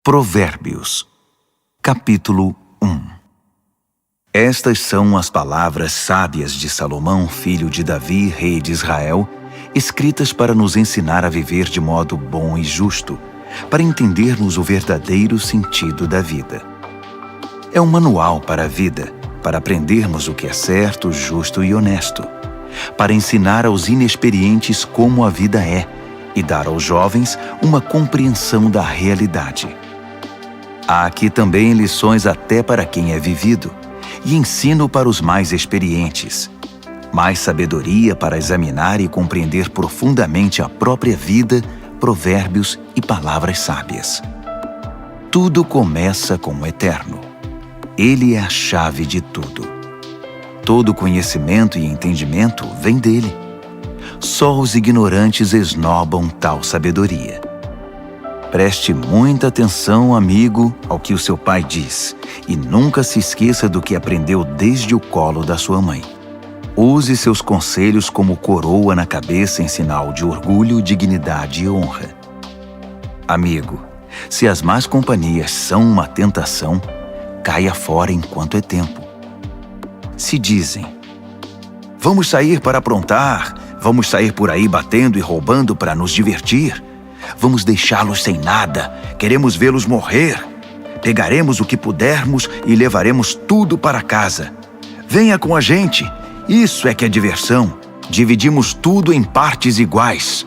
Provérbios, capítulo 1. Estas são as palavras sábias de Salomão, filho de Davi, rei de Israel, escritas para nos ensinar a viver de modo bom e justo, para entendermos o verdadeiro sentido da vida. É um manual para a vida, para aprendermos o que é certo, justo e honesto, para ensinar aos inexperientes como a vida é e dar aos jovens uma compreensão da realidade. Há aqui também lições até para quem é vivido, e ensino para os mais experientes, mais sabedoria para examinar e compreender profundamente a própria vida, provérbios e palavras sábias. Tudo começa com o Eterno. Ele é a chave de tudo. Todo conhecimento e entendimento vem dele. Só os ignorantes esnobam tal sabedoria. Preste muita atenção, amigo, ao que o seu pai diz, e nunca se esqueça do que aprendeu desde o colo da sua mãe. Use seus conselhos como coroa na cabeça em sinal de orgulho, dignidade e honra. Amigo, se as más companhias são uma tentação, caia fora enquanto é tempo. Se dizem: vamos sair para aprontar, vamos sair por aí batendo e roubando para nos divertir, vamos deixá-los sem nada, queremos vê-los morrer. Pegaremos o que pudermos e levaremos tudo para casa. Venha com a gente, isso é que é diversão. Dividimos tudo em partes iguais.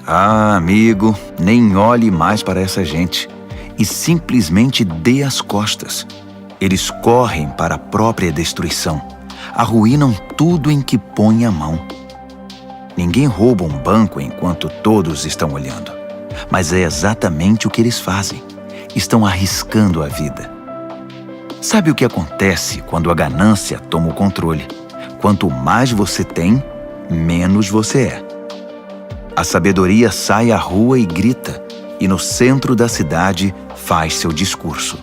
Ah, amigo, nem olhe mais para essa gente e simplesmente dê as costas. Eles correm para a própria destruição, arruinam tudo em que põe a mão. Ninguém rouba um banco enquanto todos estão olhando, mas é exatamente o que eles fazem. Estão arriscando a vida. Sabe o que acontece quando a ganância toma o controle? Quanto mais você tem, menos você é. A sabedoria sai à rua e grita, e no centro da cidade faz seu discurso.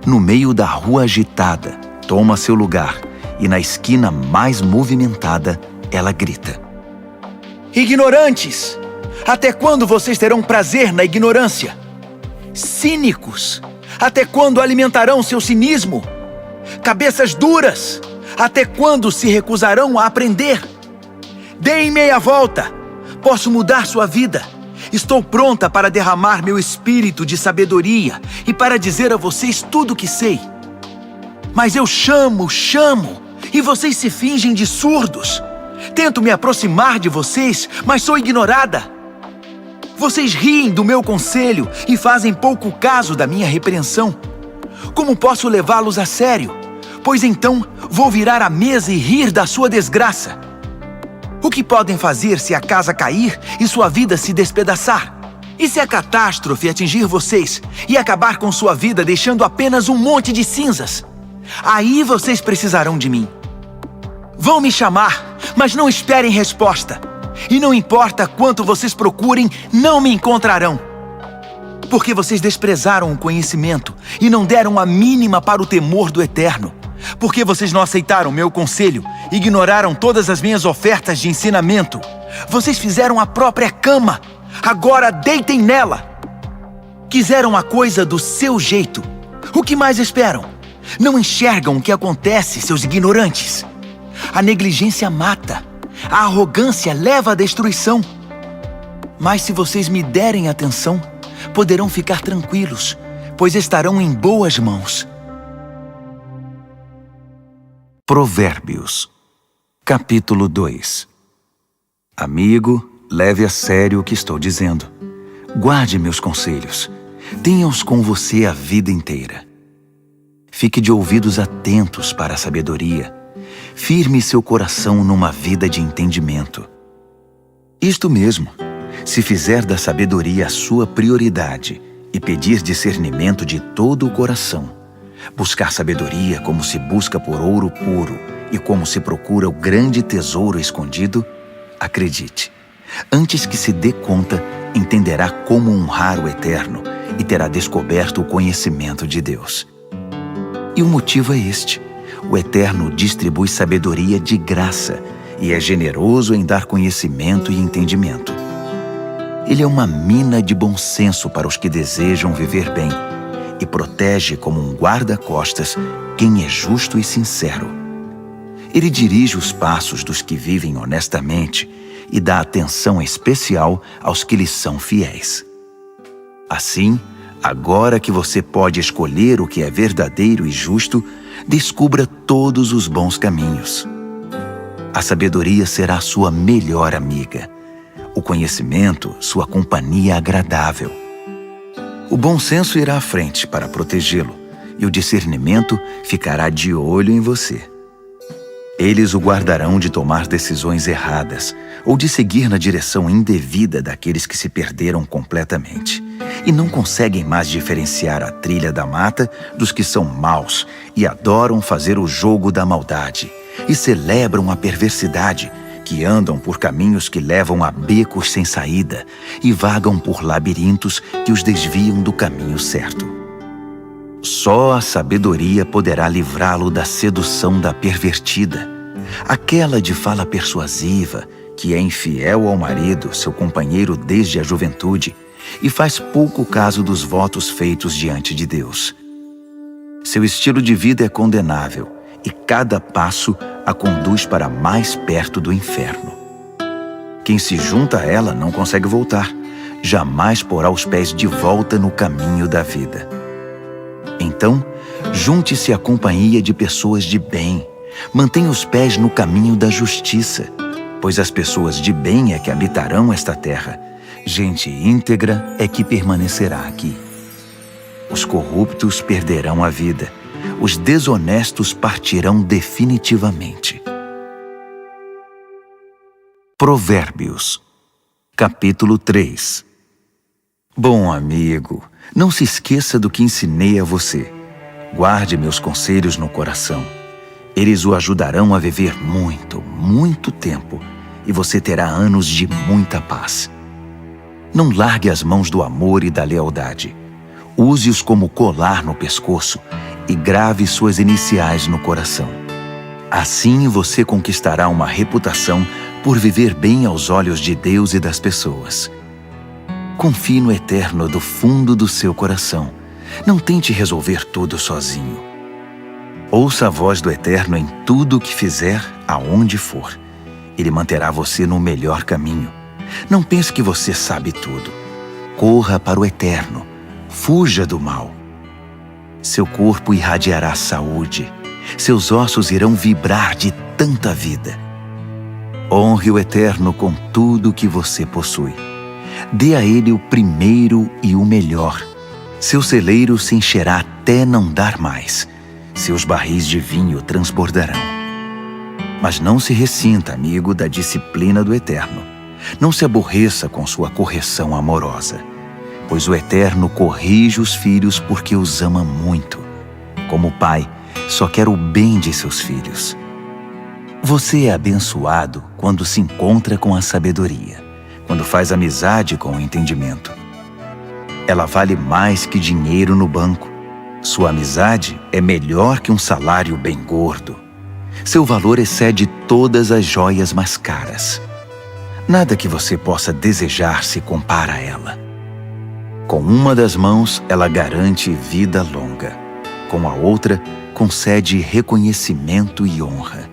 No meio da rua agitada, toma seu lugar, e na esquina mais movimentada, ela grita: ignorantes! Até quando vocês terão prazer na ignorância? Cínicos! Até quando alimentarão seu cinismo? Cabeças duras! Até quando se recusarão a aprender? Deem meia volta! Posso mudar sua vida! Estou pronta para derramar meu espírito de sabedoria e para dizer a vocês tudo o que sei. Mas eu chamo, e vocês se fingem de surdos. Tento me aproximar de vocês, mas sou ignorada. Vocês riem do meu conselho e fazem pouco caso da minha repreensão. Como posso levá-los a sério? Pois então vou virar a mesa e rir da sua desgraça. O que podem fazer se a casa cair e sua vida se despedaçar? E se a catástrofe atingir vocês e acabar com sua vida deixando apenas um monte de cinzas? Aí vocês precisarão de mim. Vão me chamar, mas não esperem resposta. E não importa quanto vocês procurem, não me encontrarão. Porque vocês desprezaram o conhecimento e não deram a mínima para o temor do Eterno. Porque vocês não aceitaram meu conselho, ignoraram todas as minhas ofertas de ensinamento. Vocês fizeram a própria cama, agora deitem nela. Quiseram a coisa do seu jeito. O que mais esperam? Não enxergam o que acontece, seus ignorantes. A negligência mata. A arrogância leva à destruição. Mas se vocês me derem atenção, poderão ficar tranquilos, pois estarão em boas mãos. Provérbios, capítulo 2. Amigo, leve a sério o que estou dizendo. Guarde meus conselhos. Tenha-os com você a vida inteira. Fique de ouvidos atentos para a sabedoria. Firme seu coração numa vida de entendimento. Isto mesmo, se fizer da sabedoria a sua prioridade e pedir discernimento de todo o coração, buscar sabedoria como se busca por ouro puro e como se procura o grande tesouro escondido, acredite, antes que se dê conta, entenderá como honrar o Eterno e terá descoberto o conhecimento de Deus. E o motivo é este: o Eterno distribui sabedoria de graça e é generoso em dar conhecimento e entendimento. Ele é uma mina de bom senso para os que desejam viver bem e protege como um guarda-costas quem é justo e sincero. Ele dirige os passos dos que vivem honestamente e dá atenção especial aos que lhes são fiéis. Assim, agora que você pode escolher o que é verdadeiro e justo, descubra todos os bons caminhos. A sabedoria será sua melhor amiga. O conhecimento, sua companhia agradável. O bom senso irá à frente para protegê-lo, e o discernimento ficará de olho em você. Eles o guardarão de tomar decisões erradas ou de seguir na direção indevida daqueles que se perderam completamente e não conseguem mais diferenciar a trilha da mata dos que são maus e adoram fazer o jogo da maldade e celebram a perversidade, que andam por caminhos que levam a becos sem saída e vagam por labirintos que os desviam do caminho certo. Só a sabedoria poderá livrá-lo da sedução da pervertida, aquela de fala persuasiva, que é infiel ao marido, seu companheiro desde a juventude, e faz pouco caso dos votos feitos diante de Deus. Seu estilo de vida é condenável, e cada passo a conduz para mais perto do inferno. Quem se junta a ela não consegue voltar, jamais porá os pés de volta no caminho da vida. Então, junte-se à companhia de pessoas de bem, mantenha os pés no caminho da justiça, pois as pessoas de bem é que habitarão esta terra, gente íntegra é que permanecerá aqui. Os corruptos perderão a vida, os desonestos partirão definitivamente. Provérbios, capítulo 3. Bom amigo, não se esqueça do que ensinei a você. Guarde meus conselhos no coração. Eles o ajudarão a viver muito, muito tempo, e você terá anos de muita paz. Não largue as mãos do amor e da lealdade. Use-os como colar no pescoço e grave suas iniciais no coração. Assim você conquistará uma reputação por viver bem aos olhos de Deus e das pessoas. Confie no Eterno do fundo do seu coração. Não tente resolver tudo sozinho. Ouça a voz do Eterno em tudo o que fizer, aonde for. Ele manterá você no melhor caminho. Não pense que você sabe tudo. Corra para o Eterno. Fuja do mal. Seu corpo irradiará saúde. Seus ossos irão vibrar de tanta vida. Honre o Eterno com tudo o que você possui. Dê a Ele o primeiro e o melhor. Seu celeiro se encherá até não dar mais. Seus barris de vinho transbordarão. Mas não se ressinta, amigo, da disciplina do Eterno. Não se aborreça com sua correção amorosa, pois o Eterno corrige os filhos porque os ama muito. Como pai, só quer o bem de seus filhos. Você é abençoado quando se encontra com a sabedoria, quando faz amizade com o entendimento. Ela vale mais que dinheiro no banco. Sua amizade é melhor que um salário bem gordo. Seu valor excede todas as joias mais caras. Nada que você possa desejar se compara a ela. Com uma das mãos, ela garante vida longa. Com a outra, concede reconhecimento e honra.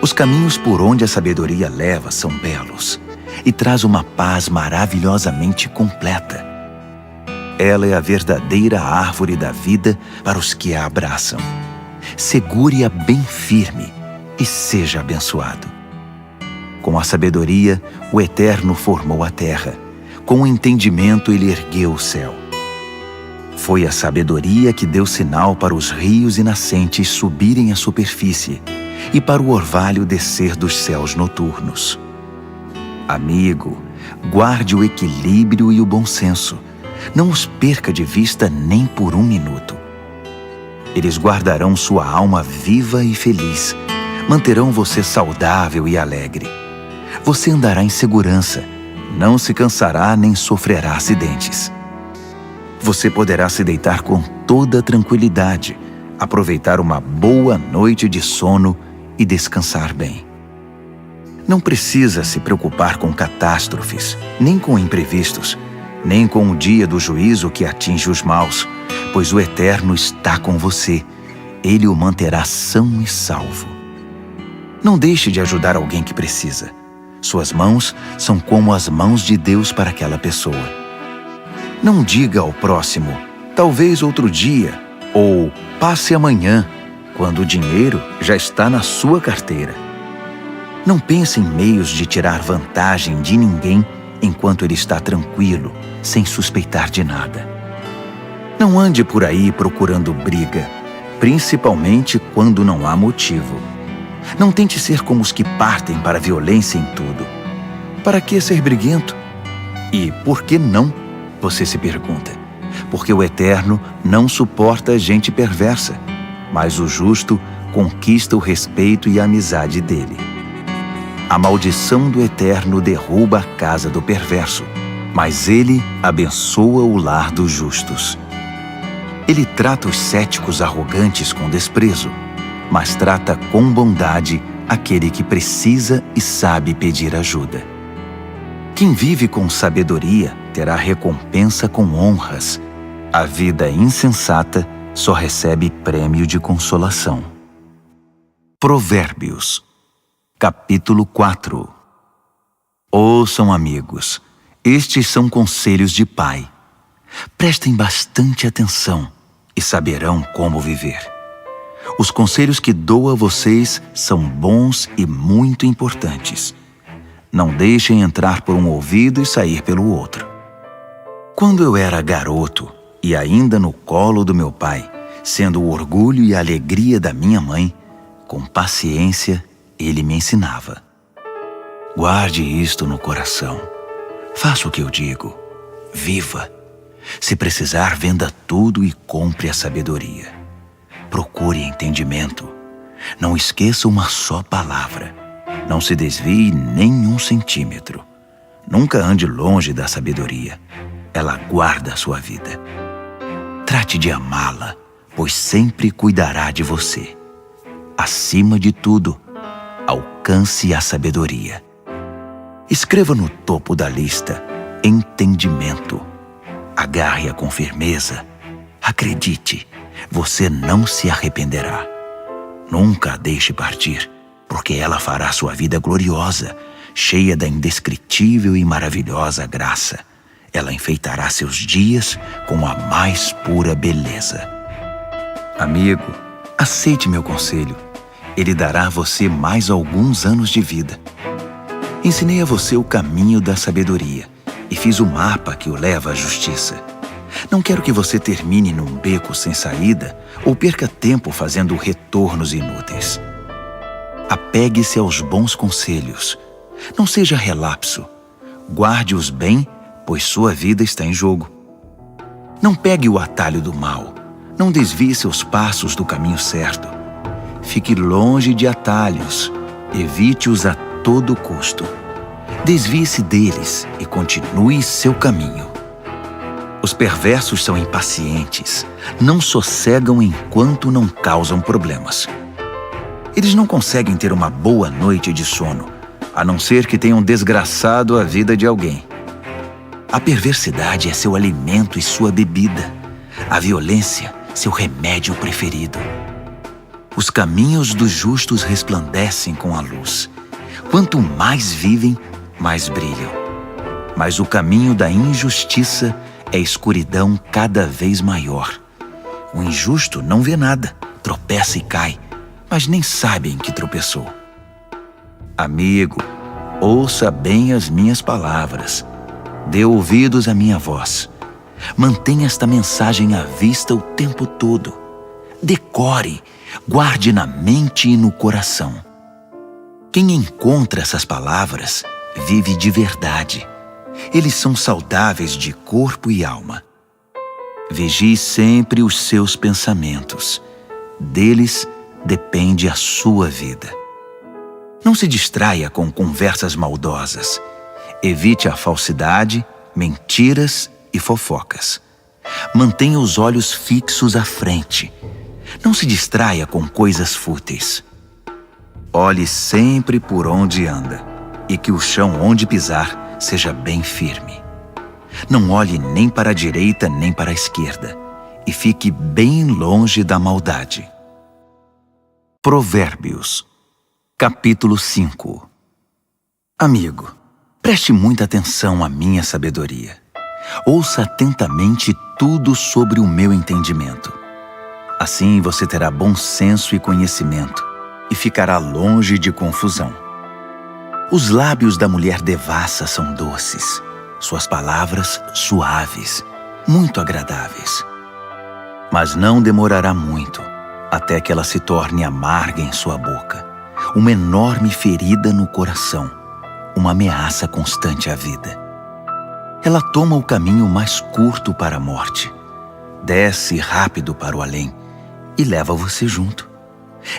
Os caminhos por onde a sabedoria leva são belos e traz uma paz maravilhosamente completa. Ela é a verdadeira árvore da vida para os que a abraçam. Segure-a bem firme e seja abençoado. Com a sabedoria, o Eterno formou a terra. Com o entendimento, ele ergueu o céu. Foi a sabedoria que deu sinal para os rios e nascentes subirem à superfície e para o orvalho descer dos céus noturnos. Amigo, guarde o equilíbrio e o bom senso. Não os perca de vista nem por um minuto. Eles guardarão sua alma viva e feliz. Manterão você saudável e alegre. Você andará em segurança. Não se cansará nem sofrerá acidentes. Você poderá se deitar com toda tranquilidade, aproveitar uma boa noite de sono e descansar bem. Não precisa se preocupar com catástrofes, nem com imprevistos, nem com o dia do juízo que atinge os maus, pois o Eterno está com você. Ele o manterá são e salvo. Não deixe de ajudar alguém que precisa. Suas mãos são como as mãos de Deus para aquela pessoa. Não diga ao próximo, talvez outro dia, ou passe amanhã, quando o dinheiro já está na sua carteira. Não pense em meios de tirar vantagem de ninguém enquanto ele está tranquilo, sem suspeitar de nada. Não ande por aí procurando briga, principalmente quando não há motivo. Não tente ser como os que partem para a violência em tudo. Para que ser briguento? E por que não? Você se pergunta. Porque o Eterno não suporta gente perversa, mas o justo conquista o respeito e a amizade dele. A maldição do Eterno derruba a casa do perverso, mas ele abençoa o lar dos justos. Ele trata os céticos arrogantes com desprezo, mas trata com bondade aquele que precisa e sabe pedir ajuda. Quem vive com sabedoria terá recompensa com honras. A vida insensata só recebe prêmio de consolação. Provérbios, capítulo 4. Ouçam, amigos, estes são conselhos de pai. Prestem bastante atenção e saberão como viver. Os conselhos que dou a vocês são bons e muito importantes. Não deixem entrar por um ouvido e sair pelo outro. Quando eu era garoto e ainda no colo do meu pai, sendo o orgulho e a alegria da minha mãe, com paciência ele me ensinava. Guarde isto no coração. Faça o que eu digo. Viva. Se precisar, venda tudo e compre a sabedoria. Procure entendimento. Não esqueça uma só palavra. Não se desvie nem um centímetro. Nunca ande longe da sabedoria. Ela guarda a sua vida. Trate de amá-la, pois sempre cuidará de você. Acima de tudo, alcance a sabedoria. Escreva no topo da lista entendimento. Agarre-a com firmeza. Acredite, você não se arrependerá. Nunca a deixe partir, porque ela fará sua vida gloriosa, cheia da indescritível e maravilhosa graça. Ela enfeitará seus dias com a mais pura beleza. Amigo, aceite meu conselho. Ele dará a você mais alguns anos de vida. Ensinei a você o caminho da sabedoria e fiz o mapa que o leva à justiça. Não quero que você termine num beco sem saída ou perca tempo fazendo retornos inúteis. Apegue-se aos bons conselhos. Não seja relapso. Guarde-os bem, pois sua vida está em jogo. Não pegue o atalho do mal. Não desvie seus passos do caminho certo. Fique longe de atalhos. Evite-os a todo custo. Desvie-se deles e continue seu caminho. Os perversos são impacientes, não sossegam enquanto não causam problemas. Eles não conseguem ter uma boa noite de sono, a não ser que tenham desgraçado a vida de alguém. A perversidade é seu alimento e sua bebida. A violência, seu remédio preferido. Os caminhos dos justos resplandecem com a luz. Quanto mais vivem, mais brilham. Mas o caminho da injustiça é escuridão cada vez maior. O injusto não vê nada, tropeça e cai, mas nem sabe em que tropeçou. Amigo, ouça bem as minhas palavras. Dê ouvidos à minha voz. Mantenha esta mensagem à vista o tempo todo. Decore, guarde na mente e no coração. Quem encontra essas palavras vive de verdade. Eles são saudáveis de corpo e alma. Vigie sempre os seus pensamentos. Deles depende a sua vida. Não se distraia com conversas maldosas. Evite a falsidade, mentiras e fofocas. Mantenha os olhos fixos à frente. Não se distraia com coisas fúteis. Olhe sempre por onde anda. e que o chão onde pisar seja bem firme. Não olhe nem para a direita nem para a esquerda, e fique bem longe da maldade. Provérbios, capítulo 5. Amigo, preste muita atenção à minha sabedoria. Ouça atentamente tudo sobre o meu entendimento. Assim você terá bom senso e conhecimento, e ficará longe de confusão. Os lábios da mulher devassa são doces, suas palavras suaves, muito agradáveis. Mas não demorará muito, até que ela se torne amarga em sua boca, uma enorme ferida no coração, uma ameaça constante à vida. Ela toma o caminho mais curto para a morte, desce rápido para o além e leva você junto.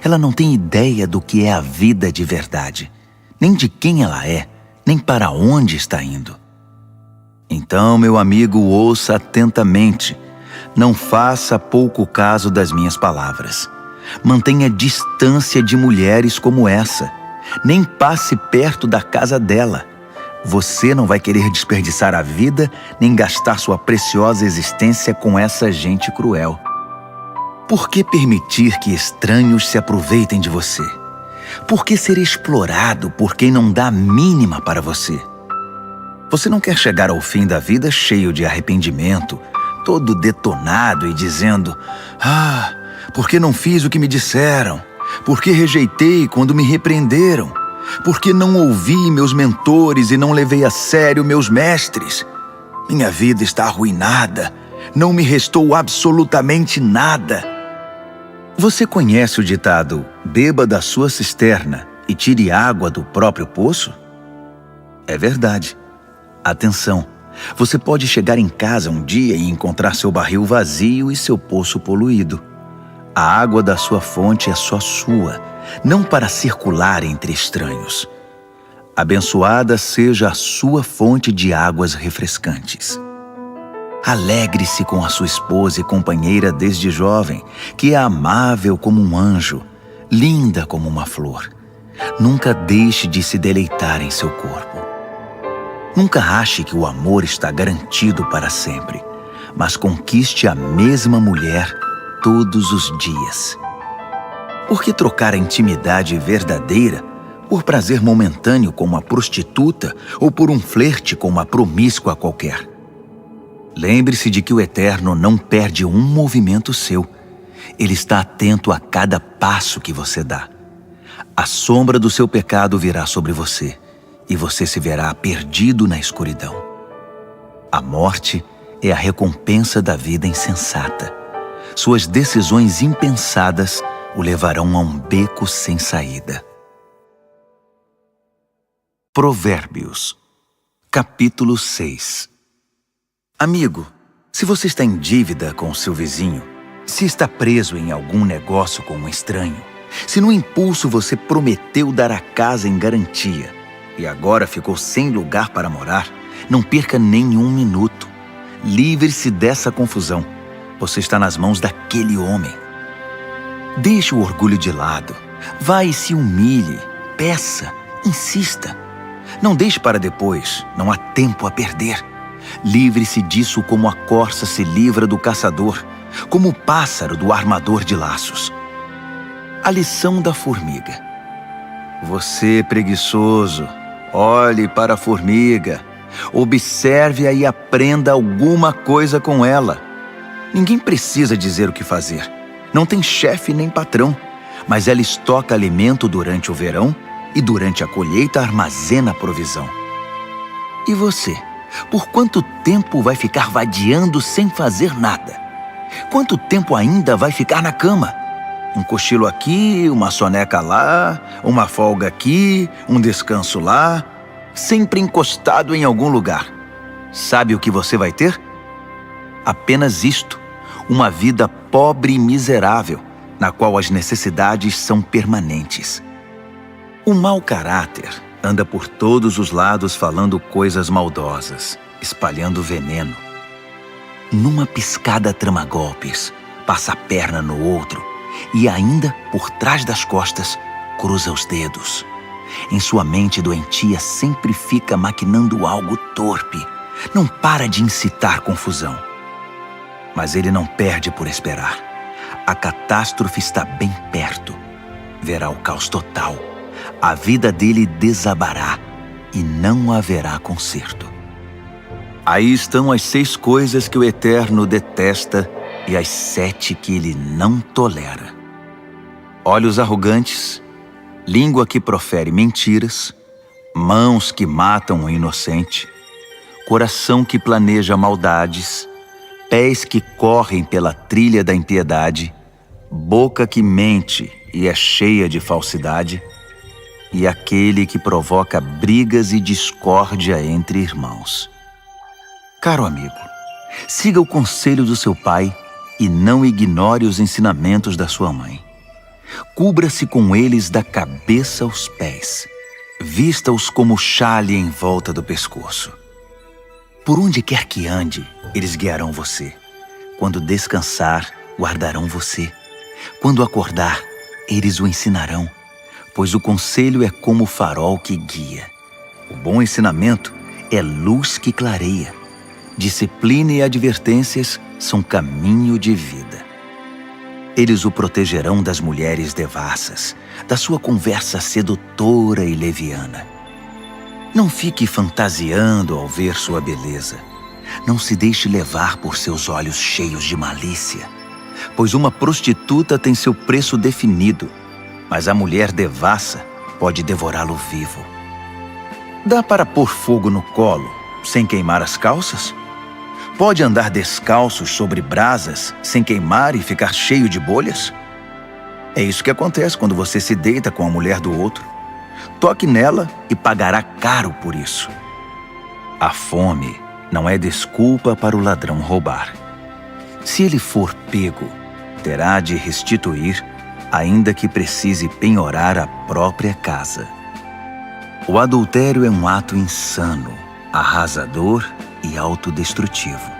Ela não tem ideia do que é a vida de verdade, nem de quem ela é, nem para onde está indo. Então, meu amigo, ouça atentamente. Não faça pouco caso das minhas palavras. Mantenha distância de mulheres como essa. Nem passe perto da casa dela. Você não vai querer desperdiçar a vida nem gastar sua preciosa existência com essa gente cruel. Por que permitir que estranhos se aproveitem de você? Por que ser explorado por quem não dá a mínima para você? Você não quer chegar ao fim da vida cheio de arrependimento, todo detonado e dizendo: "Ah, por que não fiz o que me disseram? Por que rejeitei quando me repreenderam? Por que não ouvi meus mentores e não levei a sério meus mestres? Minha vida está arruinada, não me restou absolutamente nada." Você conhece o ditado: "Beba da sua cisterna e tire água do próprio poço"? É verdade. Atenção, você pode chegar em casa um dia e encontrar seu barril vazio e seu poço poluído. A água da sua fonte é só sua, não para circular entre estranhos. Abençoada seja a sua fonte de águas refrescantes. Alegre-se com a sua esposa e companheira desde jovem, que é amável como um anjo, linda como uma flor. Nunca deixe de se deleitar em seu corpo. Nunca ache que o amor está garantido para sempre, mas conquiste a mesma mulher todos os dias. Por que trocar a intimidade verdadeira por prazer momentâneo com uma prostituta ou por um flerte com uma promíscua qualquer? Lembre-se de que o Eterno não perde um movimento seu. Ele está atento a cada passo que você dá. A sombra do seu pecado virá sobre você, e você se verá perdido na escuridão. A morte é a recompensa da vida insensata. Suas decisões impensadas o levarão a um beco sem saída. Provérbios, capítulo 6. Amigo, se você está em dívida com o seu vizinho, se está preso em algum negócio com um estranho, se no impulso você prometeu dar a casa em garantia e agora ficou sem lugar para morar, não perca nenhum minuto. Livre-se dessa confusão. Você está nas mãos daquele homem. Deixe o orgulho de lado. Vá e se humilhe. Peça. Insista. Não deixe para depois. Não há tempo a perder. Livre-se disso como a corça se livra do caçador, como o pássaro do armador de laços. A lição da formiga. Você, preguiçoso, olhe para a formiga, observe-a e aprenda alguma coisa com ela. Ninguém precisa dizer o que fazer. Não tem chefe nem patrão, mas ela estoca alimento durante o verão e durante a colheita armazena a provisão. E você, por quanto tempo vai ficar vadiando sem fazer nada? Quanto tempo ainda vai ficar na cama? Um cochilo aqui, uma soneca lá, uma folga aqui, um descanso lá, sempre encostado em algum lugar. Sabe o que você vai ter? Apenas isto, uma vida pobre e miserável, na qual as necessidades são permanentes. O mau caráter anda por todos os lados falando coisas maldosas, espalhando veneno. Numa piscada trama golpes, passa a perna no outro, e ainda, por trás das costas, cruza os dedos. Em sua mente doentia sempre fica maquinando algo torpe. Não para de incitar confusão. Mas ele não perde por esperar. A catástrofe está bem perto. Verá o caos total. A vida dele desabará e não haverá conserto. Aí estão as 6 coisas que o Eterno detesta e as 7 que ele não tolera: olhos arrogantes, língua que profere mentiras, mãos que matam o inocente, coração que planeja maldades, pés que correm pela trilha da impiedade, boca que mente e é cheia de falsidade, e aquele que provoca brigas e discórdia entre irmãos. Caro amigo, siga o conselho do seu pai e não ignore os ensinamentos da sua mãe. Cubra-se com eles da cabeça aos pés. Vista-os como xale em volta do pescoço. Por onde quer que ande, eles guiarão você. Quando descansar, guardarão você. Quando acordar, eles o ensinarão, pois o conselho é como o farol que guia. O bom ensinamento é luz que clareia. Disciplina e advertências são caminho de vida. Eles o protegerão das mulheres devassas, da sua conversa sedutora e leviana. Não fique fantasiando ao ver sua beleza. Não se deixe levar por seus olhos cheios de malícia, pois uma prostituta tem seu preço definido, mas a mulher devassa pode devorá-lo vivo. Dá para pôr fogo no colo sem queimar as calças? Pode andar descalços sobre brasas sem queimar e ficar cheio de bolhas? É isso que acontece quando você se deita com a mulher do outro. Toque nela e pagará caro por isso. A fome não é desculpa para o ladrão roubar. Se ele for pego, terá de restituir, ainda que precise penhorar a própria casa. O adultério é um ato insano, arrasador e autodestrutivo.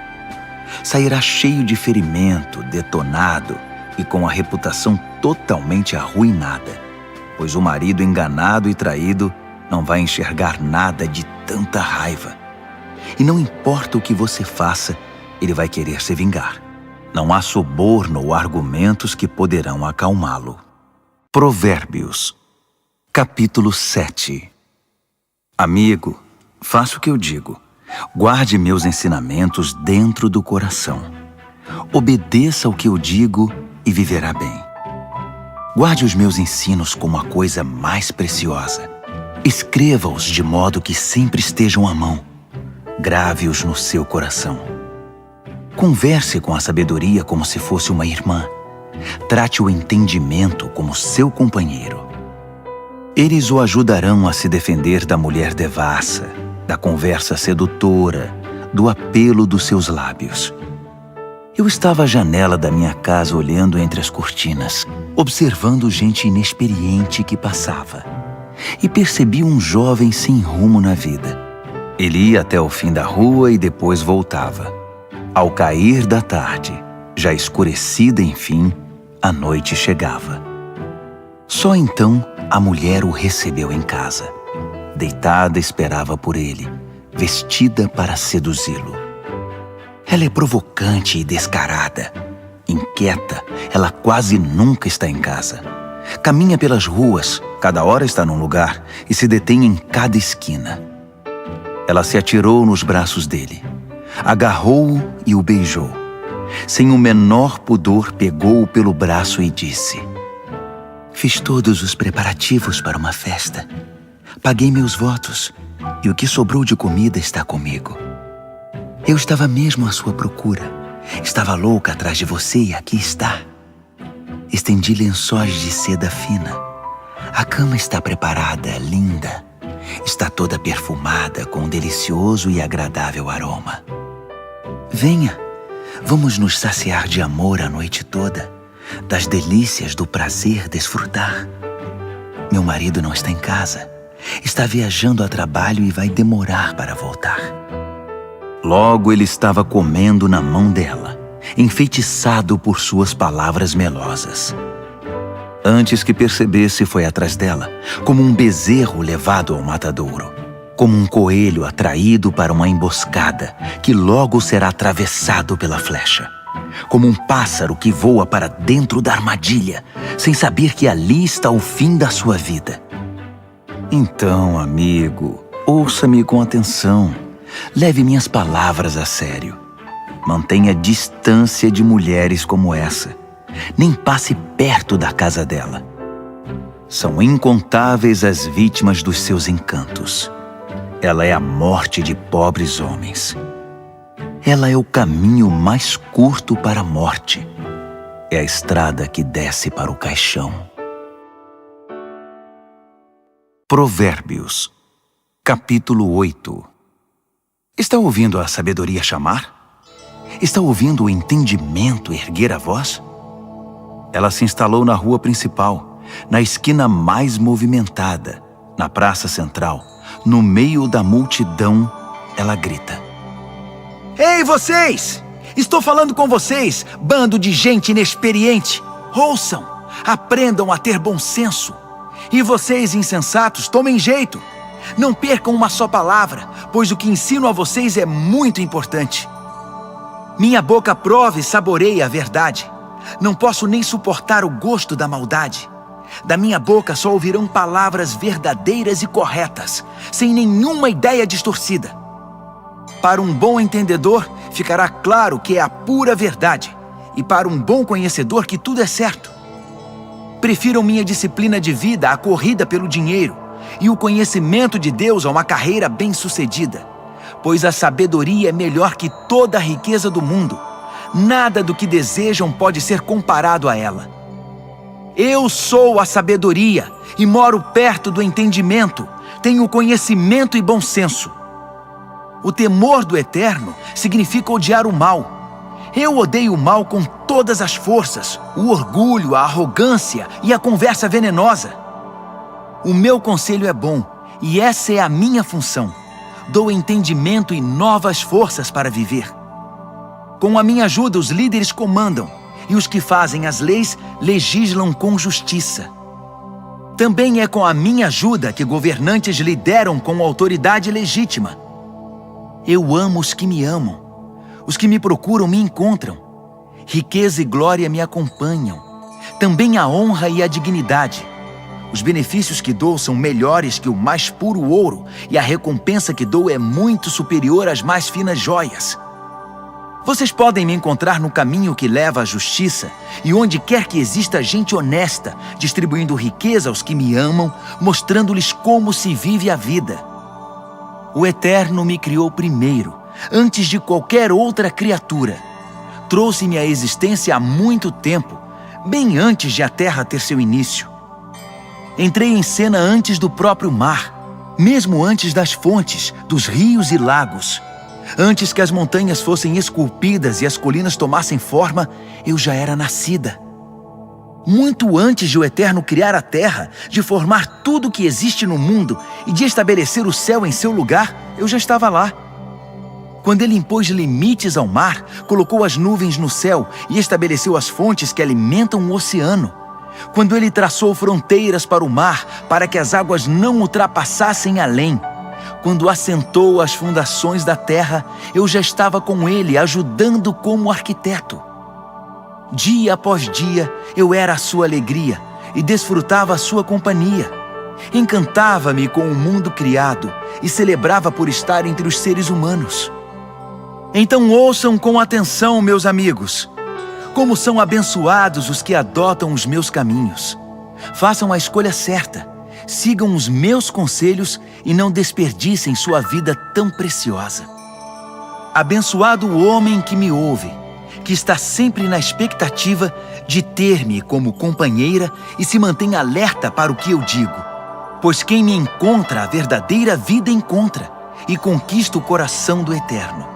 Sairá cheio de ferimento, detonado e com a reputação totalmente arruinada, pois o marido enganado e traído não vai enxergar nada de tanta raiva. E não importa o que você faça, ele vai querer se vingar. Não há suborno ou argumentos que poderão acalmá-lo. Provérbios, capítulo 7. Amigo, faça o que eu digo. Guarde meus ensinamentos dentro do coração. Obedeça ao que eu digo e viverá bem. Guarde os meus ensinos como a coisa mais preciosa. Escreva-os de modo que sempre estejam à mão. Grave-os no seu coração. Converse com a sabedoria como se fosse uma irmã. Trate o entendimento como seu companheiro. Eles o ajudarão a se defender da mulher devassa, da conversa sedutora, do apelo dos seus lábios. Eu estava à janela da minha casa olhando entre as cortinas, observando gente inexperiente que passava, e percebi um jovem sem rumo na vida. Ele ia até o fim da rua e depois voltava. Ao cair da tarde, já escurecida enfim, a noite chegava. Só então a mulher o recebeu em casa. Deitada esperava por ele, vestida para seduzi-lo. Ela é provocante e descarada. Inquieta, ela quase nunca está em casa. Caminha pelas ruas, cada hora está num lugar e se detém em cada esquina. Ela se atirou nos braços dele, agarrou-o e o beijou. Sem o menor pudor, pegou-o pelo braço e disse: "Fiz todos os preparativos para uma festa. Paguei meus votos e o que sobrou de comida está comigo. Eu estava mesmo à sua procura. Estava louca atrás de você e aqui está. Estendi lençóis de seda fina. A cama está preparada, linda. Está toda perfumada com um delicioso e agradável aroma. Venha, vamos nos saciar de amor a noite toda, das delícias do prazer desfrutar. Meu marido não está em casa. Está viajando a trabalho e vai demorar para voltar." Logo ele estava comendo na mão dela, enfeitiçado por suas palavras melosas. Antes que percebesse, foi atrás dela, como um bezerro levado ao matadouro, como um coelho atraído para uma emboscada, que logo será atravessado pela flecha, como um pássaro que voa para dentro da armadilha, sem saber que ali está o fim da sua vida. Então, amigo, ouça-me com atenção. Leve minhas palavras a sério. Mantenha distância de mulheres como essa. Nem passe perto da casa dela. São incontáveis as vítimas dos seus encantos. Ela é a morte de pobres homens. Ela é o caminho mais curto para a morte. É a estrada que desce para o caixão. Provérbios, capítulo 8. Está ouvindo a sabedoria chamar? Está ouvindo o entendimento erguer a voz? Ela se instalou na rua principal, na esquina mais movimentada, na praça central. No meio da multidão, ela grita: Ei, vocês! Estou falando com vocês, bando de gente inexperiente. Ouçam, aprendam a ter bom senso. E vocês, insensatos, tomem jeito. Não percam uma só palavra, pois o que ensino a vocês é muito importante. Minha boca prova e saboreia a verdade. Não posso nem suportar o gosto da maldade. Da minha boca só ouvirão palavras verdadeiras e corretas, sem nenhuma ideia distorcida. Para um bom entendedor, ficará claro que é a pura verdade, e para um bom conhecedor que tudo é certo. Prefiram minha disciplina de vida à corrida pelo dinheiro, e o conhecimento de Deus a uma carreira bem-sucedida, pois a sabedoria é melhor que toda a riqueza do mundo. Nada do que desejam pode ser comparado a ela. Eu sou a sabedoria e moro perto do entendimento. Tenho conhecimento e bom senso. O temor do Eterno significa odiar o mal. Eu odeio o mal com todas as forças, o orgulho, a arrogância e a conversa venenosa. O meu conselho é bom, e essa é a minha função. Dou entendimento e novas forças para viver. Com a minha ajuda, os líderes comandam, e os que fazem as leis legislam com justiça. Também é com a minha ajuda que governantes lideram com autoridade legítima. Eu amo os que me amam. Os que me procuram me encontram. Riqueza e glória me acompanham. Também a honra e a dignidade. Os benefícios que dou são melhores que o mais puro ouro, e a recompensa que dou é muito superior às mais finas joias. Vocês podem me encontrar no caminho que leva à justiça, e onde quer que exista gente honesta, distribuindo riqueza aos que me amam, mostrando-lhes como se vive a vida. O Eterno me criou primeiro, antes de qualquer outra criatura. Trouxe-me à existência há muito tempo, bem antes de a terra ter seu início. Entrei em cena antes do próprio mar, mesmo antes das fontes, dos rios e lagos. Antes que as montanhas fossem esculpidas e as colinas tomassem forma, eu já era nascida. Muito antes de o Eterno criar a terra, de formar tudo o que existe no mundo e de estabelecer o céu em seu lugar, eu já estava lá. Quando ele impôs limites ao mar, colocou as nuvens no céu e estabeleceu as fontes que alimentam o oceano. Quando ele traçou fronteiras para o mar, para que as águas não ultrapassassem além. Quando assentou as fundações da terra, eu já estava com ele, ajudando como arquiteto. Dia após dia, eu era a sua alegria e desfrutava a sua companhia. Encantava-me com o mundo criado e celebrava por estar entre os seres humanos. Então ouçam com atenção, meus amigos. Como são abençoados os que adotam os meus caminhos. Façam a escolha certa, sigam os meus conselhos e não desperdicem sua vida tão preciosa. Abençoado o homem que me ouve, que está sempre na expectativa de ter-me como companheira e se mantém alerta para o que eu digo. Pois quem me encontra a verdadeira vida encontra e conquista o coração do Eterno.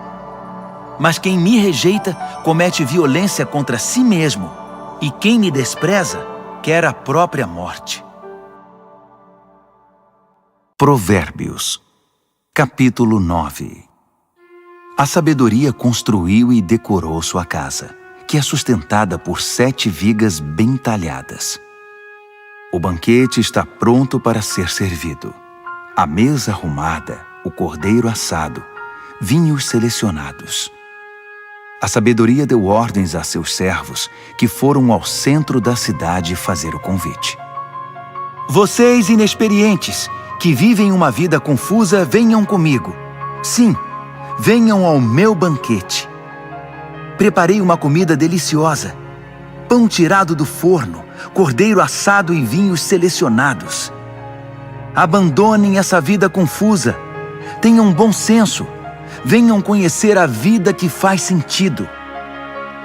Mas quem me rejeita comete violência contra si mesmo, e quem me despreza quer a própria morte. Provérbios, capítulo 9. A sabedoria construiu e decorou sua casa, que é sustentada por 7 vigas bem talhadas. O banquete está pronto para ser servido. A mesa arrumada, o cordeiro assado, vinhos selecionados. A sabedoria deu ordens a seus servos, que foram ao centro da cidade fazer o convite. Vocês inexperientes, que vivem uma vida confusa, venham comigo. Sim, venham ao meu banquete. Preparei uma comida deliciosa. Pão tirado do forno, cordeiro assado e vinhos selecionados. Abandonem essa vida confusa. Tenham bom senso. Venham conhecer a vida que faz sentido.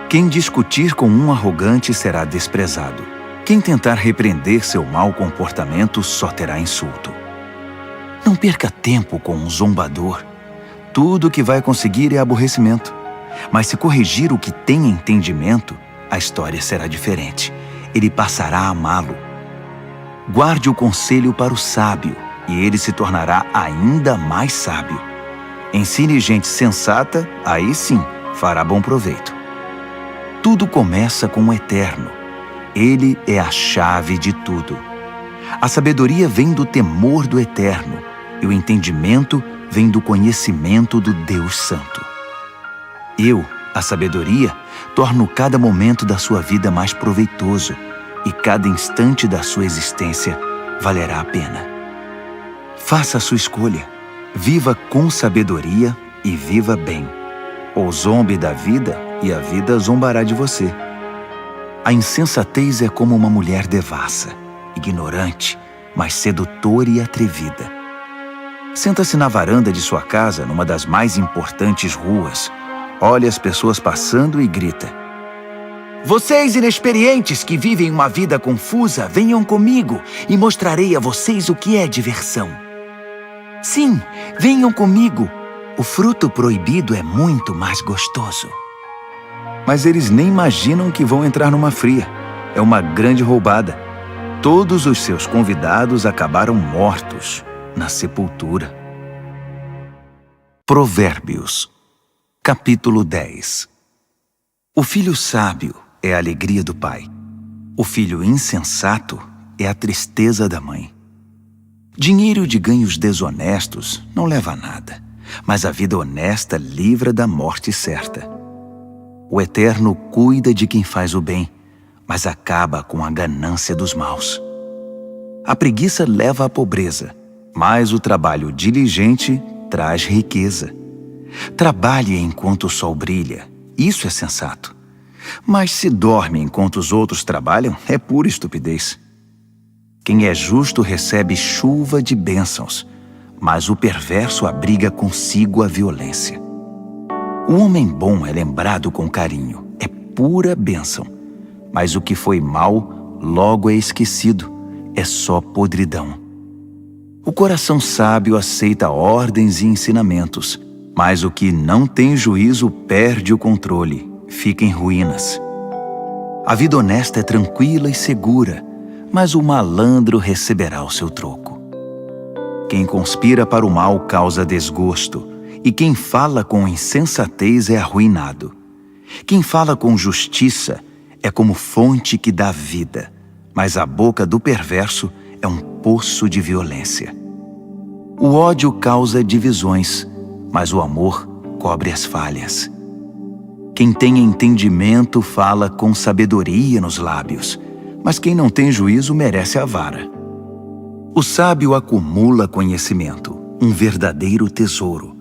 Quem discutir com um arrogante será desprezado. Quem tentar repreender seu mau comportamento só terá insulto. Não perca tempo com um zombador. Tudo o que vai conseguir é aborrecimento. Mas se corrigir o que tem entendimento, a história será diferente. Ele passará a amá-lo. Guarde o conselho para o sábio, e ele se tornará ainda mais sábio. Ensine gente sensata, aí sim fará bom proveito. Tudo começa com o Eterno. Ele é a chave de tudo. A sabedoria vem do temor do Eterno, e o entendimento vem do conhecimento do Deus Santo. Eu, a sabedoria, torno cada momento da sua vida mais proveitoso, e cada instante da sua existência valerá a pena. Faça a sua escolha. Viva com sabedoria e viva bem. Ou zombe da vida e a vida zombará de você. A insensatez é como uma mulher devassa, ignorante, mas sedutora e atrevida. Senta-se na varanda de sua casa, numa das mais importantes ruas, olha as pessoas passando e grita: Vocês inexperientes que vivem uma vida confusa, venham comigo e mostrarei a vocês o que é diversão. Sim, venham comigo. O fruto proibido é muito mais gostoso. Mas eles nem imaginam que vão entrar numa fria. É uma grande roubada. Todos os seus convidados acabaram mortos na sepultura. Provérbios, capítulo 10. O filho sábio é a alegria do pai. O filho insensato é a tristeza da mãe. Dinheiro de ganhos desonestos não leva a nada, mas a vida honesta livra da morte certa. O Eterno cuida de quem faz o bem, mas acaba com a ganância dos maus. A preguiça leva à pobreza, mas o trabalho diligente traz riqueza. Trabalhe enquanto o sol brilha, isso é sensato. Mas se dorme enquanto os outros trabalham, é pura estupidez. Quem é justo recebe chuva de bênçãos, mas o perverso abriga consigo a violência. O homem bom é lembrado com carinho, é pura bênção, mas o que foi mal logo é esquecido, é só podridão. O coração sábio aceita ordens e ensinamentos, mas o que não tem juízo perde o controle, fica em ruínas. A vida honesta é tranquila e segura, mas o malandro receberá o seu troco. Quem conspira para o mal causa desgosto, e quem fala com insensatez é arruinado. Quem fala com justiça é como fonte que dá vida, mas a boca do perverso é um poço de violência. O ódio causa divisões, mas o amor cobre as falhas. Quem tem entendimento fala com sabedoria nos lábios, mas quem não tem juízo merece a vara. O sábio acumula conhecimento, um verdadeiro tesouro,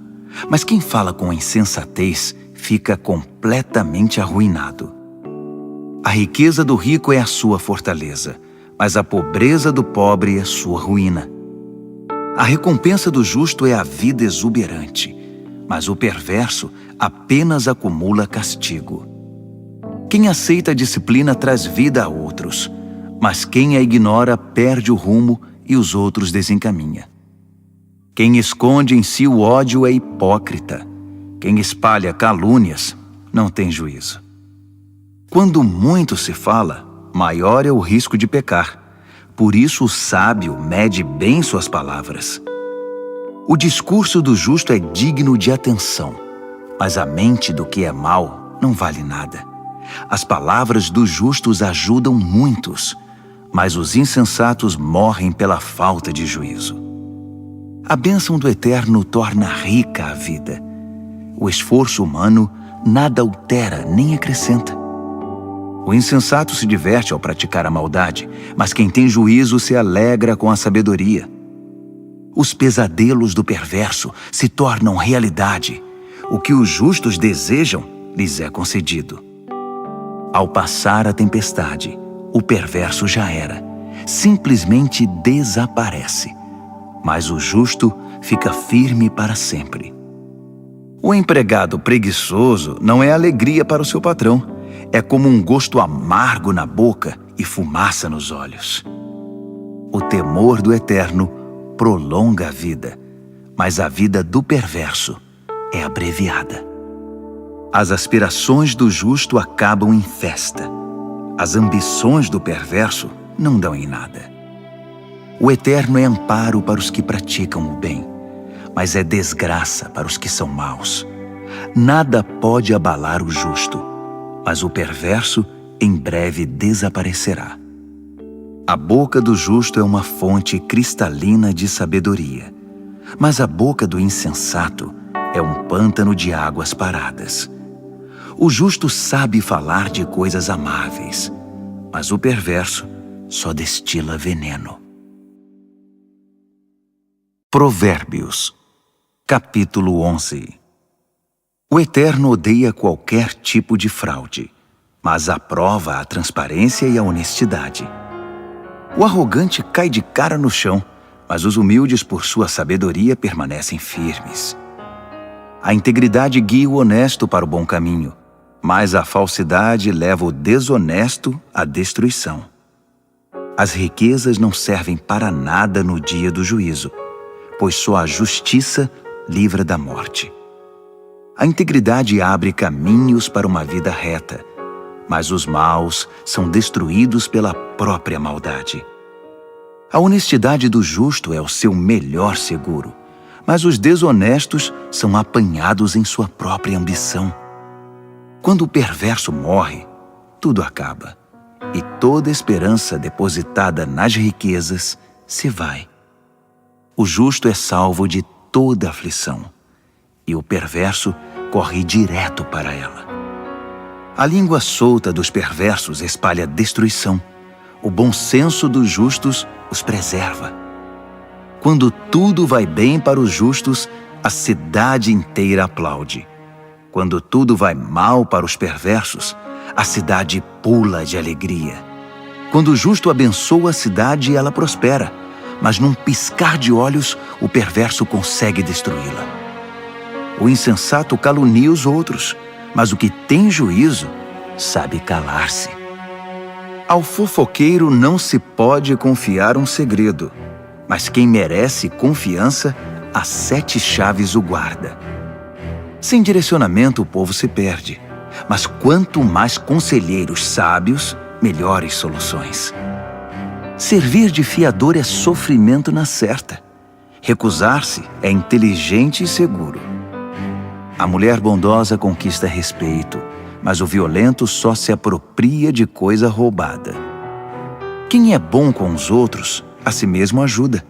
mas quem fala com insensatez fica completamente arruinado. A riqueza do rico é a sua fortaleza, mas a pobreza do pobre é sua ruína. A recompensa do justo é a vida exuberante, mas o perverso apenas acumula castigo. Quem aceita a disciplina traz vida a outros, mas quem a ignora perde o rumo e os outros desencaminha. Quem esconde em si o ódio é hipócrita. Quem espalha calúnias não tem juízo. Quando muito se fala, maior é o risco de pecar. Por isso o sábio mede bem suas palavras. O discurso do justo é digno de atenção, mas a mente do que é mau não vale nada. As palavras dos justos ajudam muitos, mas os insensatos morrem pela falta de juízo. A bênção do Eterno torna rica a vida. O esforço humano nada altera nem acrescenta. O insensato se diverte ao praticar a maldade, mas quem tem juízo se alegra com a sabedoria. Os pesadelos do perverso se tornam realidade. O que os justos desejam lhes é concedido. Ao passar a tempestade, o perverso já era, simplesmente desaparece. Mas o justo fica firme para sempre. O empregado preguiçoso não é alegria para o seu patrão. É como um gosto amargo na boca e fumaça nos olhos. O temor do Eterno prolonga a vida, mas a vida do perverso é abreviada. As aspirações do justo acabam em festa. As ambições do perverso não dão em nada. O Eterno é amparo para os que praticam o bem, mas é desgraça para os que são maus. Nada pode abalar o justo, mas o perverso em breve desaparecerá. A boca do justo é uma fonte cristalina de sabedoria, mas a boca do insensato é um pântano de águas paradas. O justo sabe falar de coisas amáveis, mas o perverso só destila veneno. Provérbios, capítulo 11. O Eterno odeia qualquer tipo de fraude, mas aprova a transparência e a honestidade. O arrogante cai de cara no chão, mas os humildes, por sua sabedoria, permanecem firmes. A integridade guia o honesto para o bom caminho, mas a falsidade leva o desonesto à destruição. As riquezas não servem para nada no dia do juízo, pois só a justiça livra da morte. A integridade abre caminhos para uma vida reta, mas os maus são destruídos pela própria maldade. A honestidade do justo é o seu melhor seguro, mas os desonestos são apanhados em sua própria ambição. Quando o perverso morre, tudo acaba, e toda esperança depositada nas riquezas se vai. O justo é salvo de toda aflição, e o perverso corre direto para ela. A língua solta dos perversos espalha destruição. O bom senso dos justos os preserva. Quando tudo vai bem para os justos, a cidade inteira aplaude. Quando tudo vai mal para os perversos, a cidade pula de alegria. Quando o justo abençoa a cidade, ela prospera, mas num piscar de olhos, o perverso consegue destruí-la. O insensato calunia os outros, mas o que tem juízo sabe calar-se. Ao fofoqueiro não se pode confiar um segredo, mas quem merece confiança, as 7 chaves o guarda. Sem direcionamento o povo se perde, mas quanto mais conselheiros sábios, melhores soluções. Servir de fiador é sofrimento na certa. Recusar-se é inteligente e seguro. A mulher bondosa conquista respeito, mas o violento só se apropria de coisa roubada. Quem é bom com os outros, a si mesmo ajuda,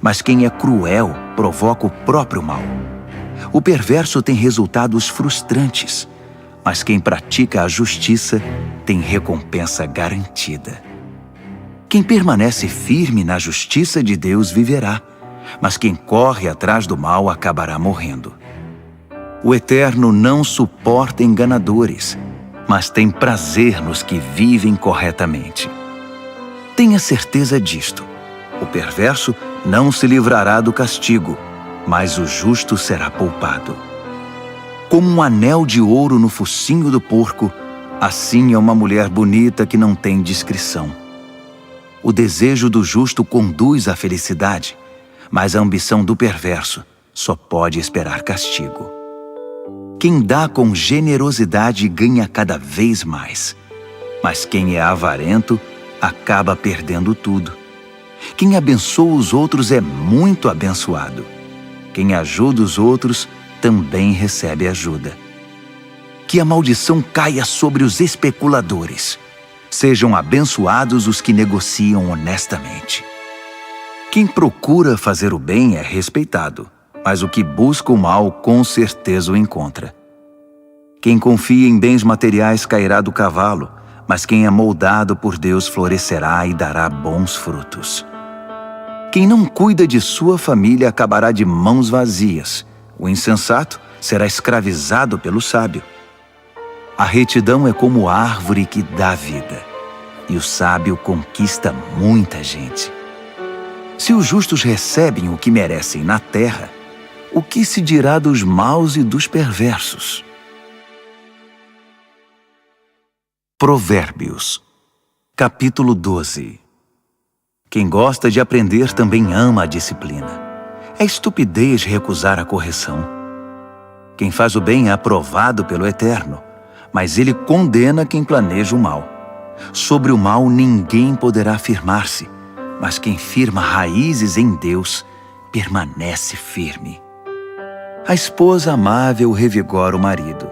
mas quem é cruel provoca o próprio mal. O perverso tem resultados frustrantes, mas quem pratica a justiça tem recompensa garantida. Quem permanece firme na justiça de Deus viverá, mas quem corre atrás do mal acabará morrendo. O Eterno não suporta enganadores, mas tem prazer nos que vivem corretamente. Tenha certeza disto: o perverso não se livrará do castigo, mas o justo será poupado. Como um anel de ouro no focinho do porco, assim é uma mulher bonita que não tem discrição. O desejo do justo conduz à felicidade, mas a ambição do perverso só pode esperar castigo. Quem dá com generosidade ganha cada vez mais, mas quem é avarento acaba perdendo tudo. Quem abençoa os outros é muito abençoado. Quem ajuda os outros também recebe ajuda. Que a maldição caia sobre os especuladores, Sejam abençoados os que negociam honestamente. Quem procura fazer o bem é respeitado, mas o que busca o mal com certeza o encontra. Quem confia em bens materiais cairá do cavalo, mas quem é moldado por Deus florescerá e dará bons frutos. Quem não cuida de sua família acabará de mãos vazias. O insensato será escravizado pelo sábio. A retidão é como árvore que dá vida, e o sábio conquista muita gente. Se os justos recebem o que merecem na terra, o que se dirá dos maus e dos perversos? Provérbios, capítulo 12. Quem gosta de aprender também ama a disciplina. É estupidez recusar a correção. Quem faz o bem é aprovado pelo Eterno, mas ele condena quem planeja o mal. Sobre o mal ninguém poderá afirmar-se, mas quem firma raízes em Deus permanece firme. A esposa amável revigora o marido,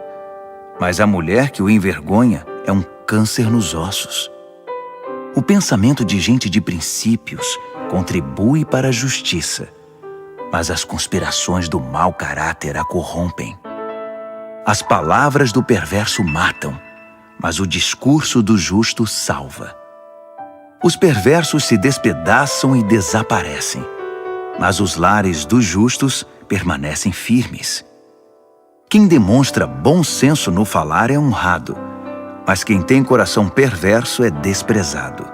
mas a mulher que o envergonha é um câncer nos ossos. O pensamento de gente de princípios contribui para a justiça, mas as conspirações do mau caráter a corrompem. As palavras do perverso matam, mas o discurso do justo salva. Os perversos se despedaçam e desaparecem, mas os lares dos justos permanecem firmes. Quem demonstra bom senso no falar é honrado, mas quem tem coração perverso é desprezado.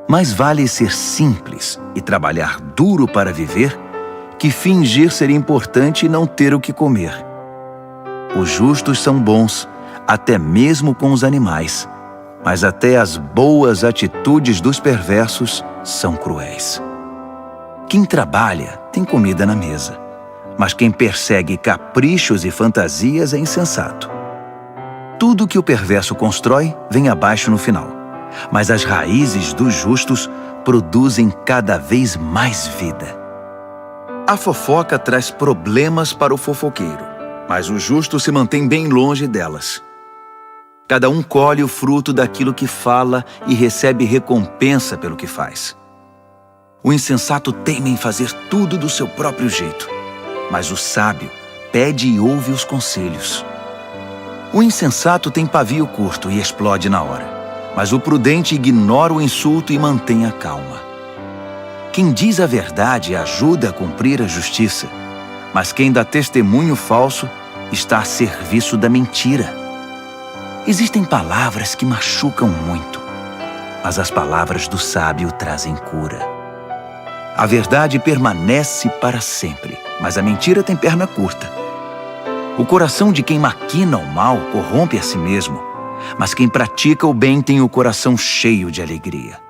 Mais vale ser simples e trabalhar duro para viver que fingir ser importante e não ter o que comer. Os justos são bons, até mesmo com os animais, mas até as boas atitudes dos perversos são cruéis. Quem trabalha tem comida na mesa, mas quem persegue caprichos e fantasias é insensato. Tudo que o perverso constrói vem abaixo no final, mas as raízes dos justos produzem cada vez mais vida. A fofoca traz problemas para o fofoqueiro, mas o justo se mantém bem longe delas. Cada um colhe o fruto daquilo que fala e recebe recompensa pelo que faz. O insensato teima em fazer tudo do seu próprio jeito, mas o sábio pede e ouve os conselhos. O insensato tem pavio curto e explode na hora, mas o prudente ignora o insulto e mantém a calma. Quem diz a verdade ajuda a cumprir a justiça, mas quem dá testemunho falso está a serviço da mentira. Existem palavras que machucam muito, mas as palavras do sábio trazem cura. A verdade permanece para sempre, mas a mentira tem perna curta. O coração de quem maquina o mal corrompe a si mesmo, mas quem pratica o bem tem o coração cheio de alegria.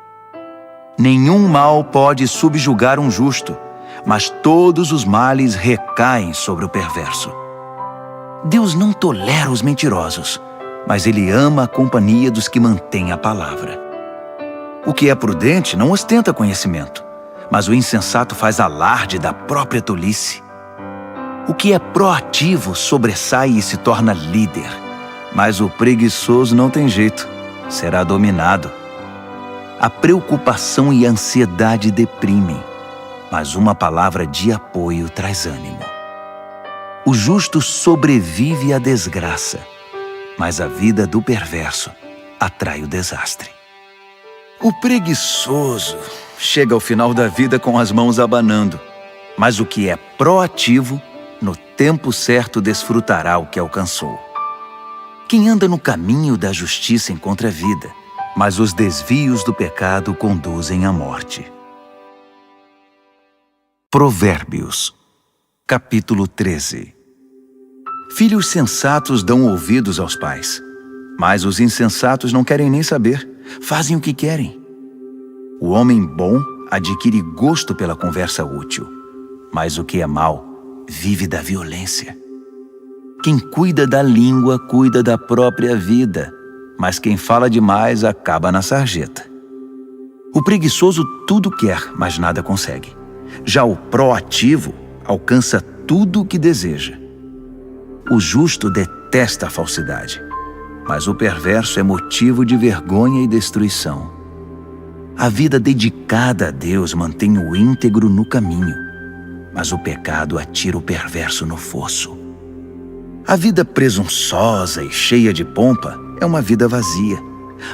Nenhum mal pode subjugar um justo, mas todos os males recaem sobre o perverso. Deus não tolera os mentirosos, mas Ele ama a companhia dos que mantêm a palavra. O que é prudente não ostenta conhecimento, mas o insensato faz alarde da própria tolice. O que é proativo sobressai e se torna líder, mas o preguiçoso não tem jeito, será dominado. A preocupação e a ansiedade deprimem, mas uma palavra de apoio traz ânimo. O justo sobrevive à desgraça, mas a vida do perverso atrai o desastre. O preguiçoso chega ao final da vida com as mãos abanando, mas o que é proativo, no tempo certo desfrutará o que alcançou. Quem anda no caminho da justiça encontra vida, mas os desvios do pecado conduzem à morte. Provérbios, capítulo 13. Filhos sensatos dão ouvidos aos pais, mas os insensatos não querem nem saber, fazem o que querem. O homem bom adquire gosto pela conversa útil, mas o que é mau vive da violência. Quem cuida da língua cuida da própria vida, mas quem fala demais acaba na sarjeta. O preguiçoso tudo quer, mas nada consegue. Já o proativo alcança tudo o que deseja. O justo detesta a falsidade, mas o perverso é motivo de vergonha e destruição. A vida dedicada a Deus mantém o íntegro no caminho, mas o pecado atira o perverso no fosso. A vida presunçosa e cheia de pompa é uma vida vazia,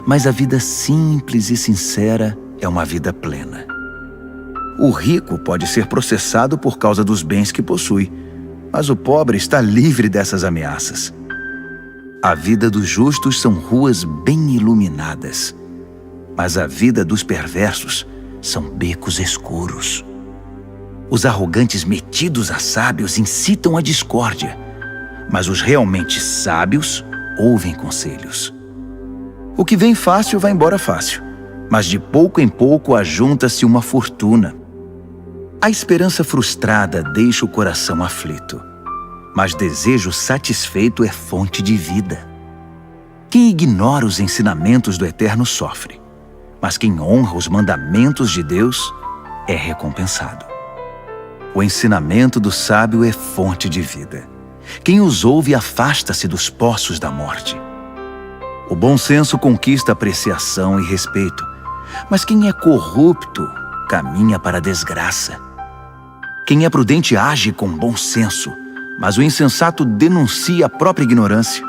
mas a vida simples e sincera é uma vida plena. O rico pode ser processado por causa dos bens que possui, mas o pobre está livre dessas ameaças. A vida dos justos são ruas bem iluminadas, mas a vida dos perversos são becos escuros. Os arrogantes metidos a sábios incitam a discórdia, mas os realmente sábios ouvem conselhos. O que vem fácil vai embora fácil, mas de pouco em pouco ajunta-se uma fortuna. A esperança frustrada deixa o coração aflito, mas desejo satisfeito é fonte de vida. Quem ignora os ensinamentos do Eterno sofre, mas quem honra os mandamentos de Deus é recompensado. O ensinamento do sábio é fonte de vida. Quem os ouve afasta-se dos poços da morte. O bom senso conquista apreciação e respeito, mas quem é corrupto caminha para a desgraça. Quem é prudente age com bom senso, mas o insensato denuncia a própria ignorância.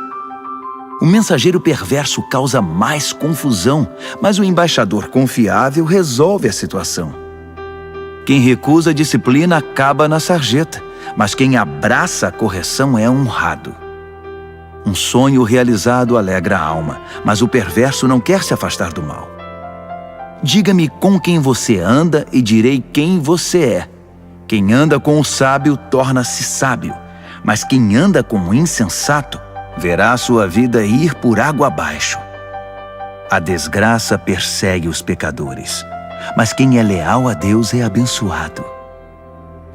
O mensageiro perverso causa mais confusão, mas o embaixador confiável resolve a situação. Quem recusa a disciplina acaba na sarjeta, mas quem abraça a correção é honrado. Um sonho realizado alegra a alma, mas o perverso não quer se afastar do mal. Diga-me com quem você anda e direi quem você é. Quem anda com o sábio torna-se sábio, mas quem anda com o insensato verá sua vida ir por água abaixo. A desgraça persegue os pecadores, mas quem é leal a Deus é abençoado.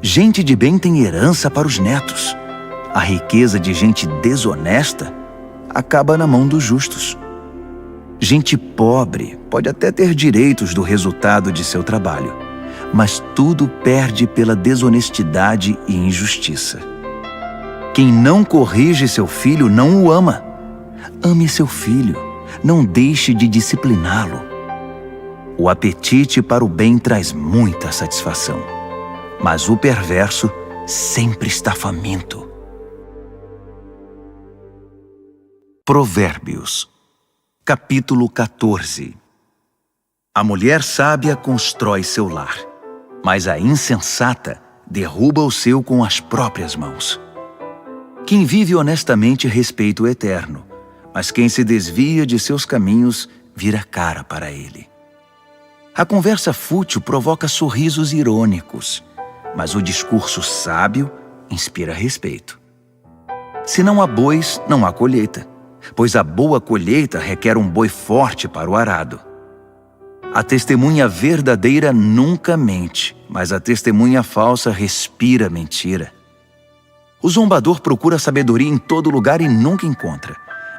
Gente de bem tem herança para os netos. A riqueza de gente desonesta acaba na mão dos justos. Gente pobre pode até ter direitos do resultado de seu trabalho, mas tudo perde pela desonestidade e injustiça. Quem não corrige seu filho não o ama. Ame seu filho, não deixe de discipliná-lo. O apetite para o bem traz muita satisfação, mas o perverso sempre está faminto. Provérbios, capítulo 14. A mulher sábia constrói seu lar, mas a insensata derruba o seu com as próprias mãos. Quem vive honestamente respeita o Eterno, mas quem se desvia de seus caminhos vira cara para ele. A conversa fútil provoca sorrisos irônicos, mas o discurso sábio inspira respeito. Se não há bois, não há colheita, pois a boa colheita requer um boi forte para o arado. A testemunha verdadeira nunca mente, mas a testemunha falsa respira mentira. O zombador procura sabedoria em todo lugar e nunca encontra,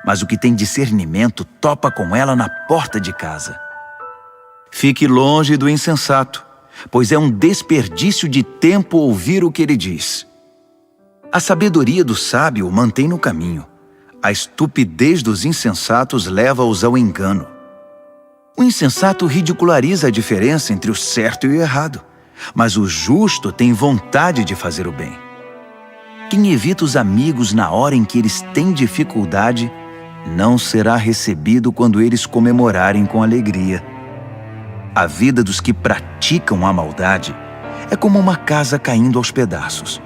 mas o que tem discernimento topa com ela na porta de casa. Fique longe do insensato, pois é um desperdício de tempo ouvir o que ele diz. A sabedoria do sábio o mantém no caminho. A estupidez dos insensatos leva-os ao engano. O insensato ridiculariza a diferença entre o certo e o errado, mas o justo tem vontade de fazer o bem. Quem evita os amigos na hora em que eles têm dificuldade, não será recebido quando eles comemorarem com alegria. A vida dos que praticam a maldade é como uma casa caindo aos pedaços,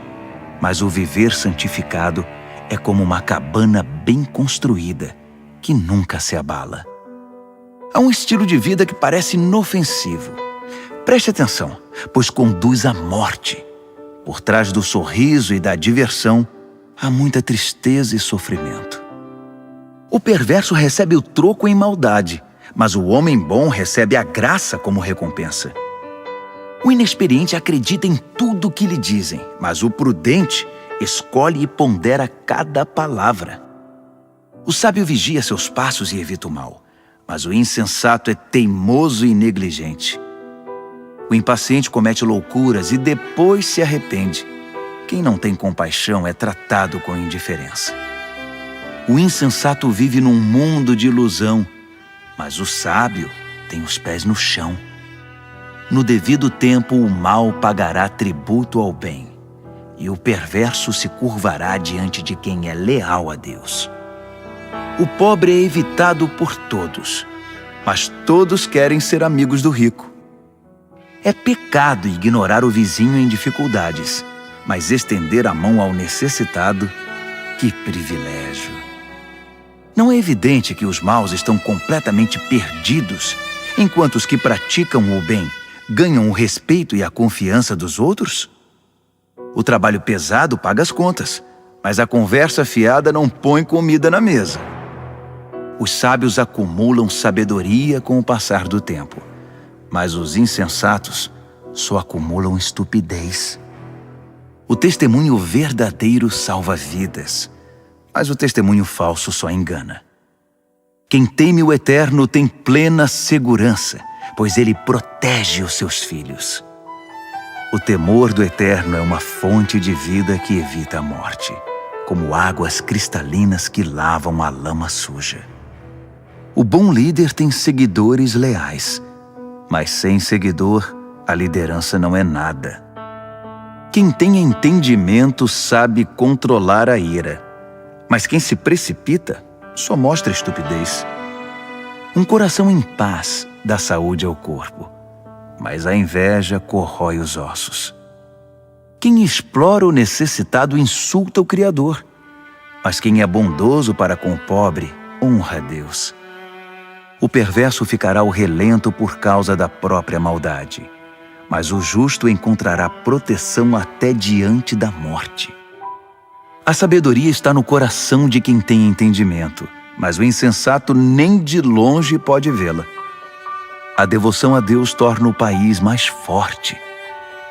mas o viver santificado é como uma cabana bem construída, que nunca se abala. Há um estilo de vida que parece inofensivo. Preste atenção, pois conduz à morte. Por trás do sorriso e da diversão, há muita tristeza e sofrimento. O perverso recebe o troco em maldade, mas o homem bom recebe a graça como recompensa. O inexperiente acredita em tudo o que lhe dizem, mas o prudente escolhe e pondera cada palavra. O sábio vigia seus passos e evita o mal, mas o insensato é teimoso e negligente. O impaciente comete loucuras e depois se arrepende. Quem não tem compaixão é tratado com indiferença. O insensato vive num mundo de ilusão, mas o sábio tem os pés no chão. No devido tempo, o mal pagará tributo ao bem, e o perverso se curvará diante de quem é leal a Deus. O pobre é evitado por todos, mas todos querem ser amigos do rico. É pecado ignorar o vizinho em dificuldades, mas estender a mão ao necessitado, que privilégio! Não é evidente que os maus estão completamente perdidos, enquanto os que praticam o bem ganham o respeito e a confiança dos outros? O trabalho pesado paga as contas, mas a conversa fiada não põe comida na mesa. Os sábios acumulam sabedoria com o passar do tempo, mas os insensatos só acumulam estupidez. O testemunho verdadeiro salva vidas, mas o testemunho falso só engana. Quem teme o Eterno tem plena segurança, pois ele protege os seus filhos. O temor do Eterno é uma fonte de vida que evita a morte, como águas cristalinas que lavam a lama suja. O bom líder tem seguidores leais, mas sem seguidor, a liderança não é nada. Quem tem entendimento sabe controlar a ira, mas quem se precipita só mostra estupidez. Um coração em paz dá saúde ao corpo, mas a inveja corrói os ossos. Quem explora o necessitado insulta o Criador, mas quem é bondoso para com o pobre honra a Deus. O perverso ficará ao relento por causa da própria maldade, mas o justo encontrará proteção até diante da morte. A sabedoria está no coração de quem tem entendimento, mas o insensato nem de longe pode vê-la. A devoção a Deus torna o país mais forte.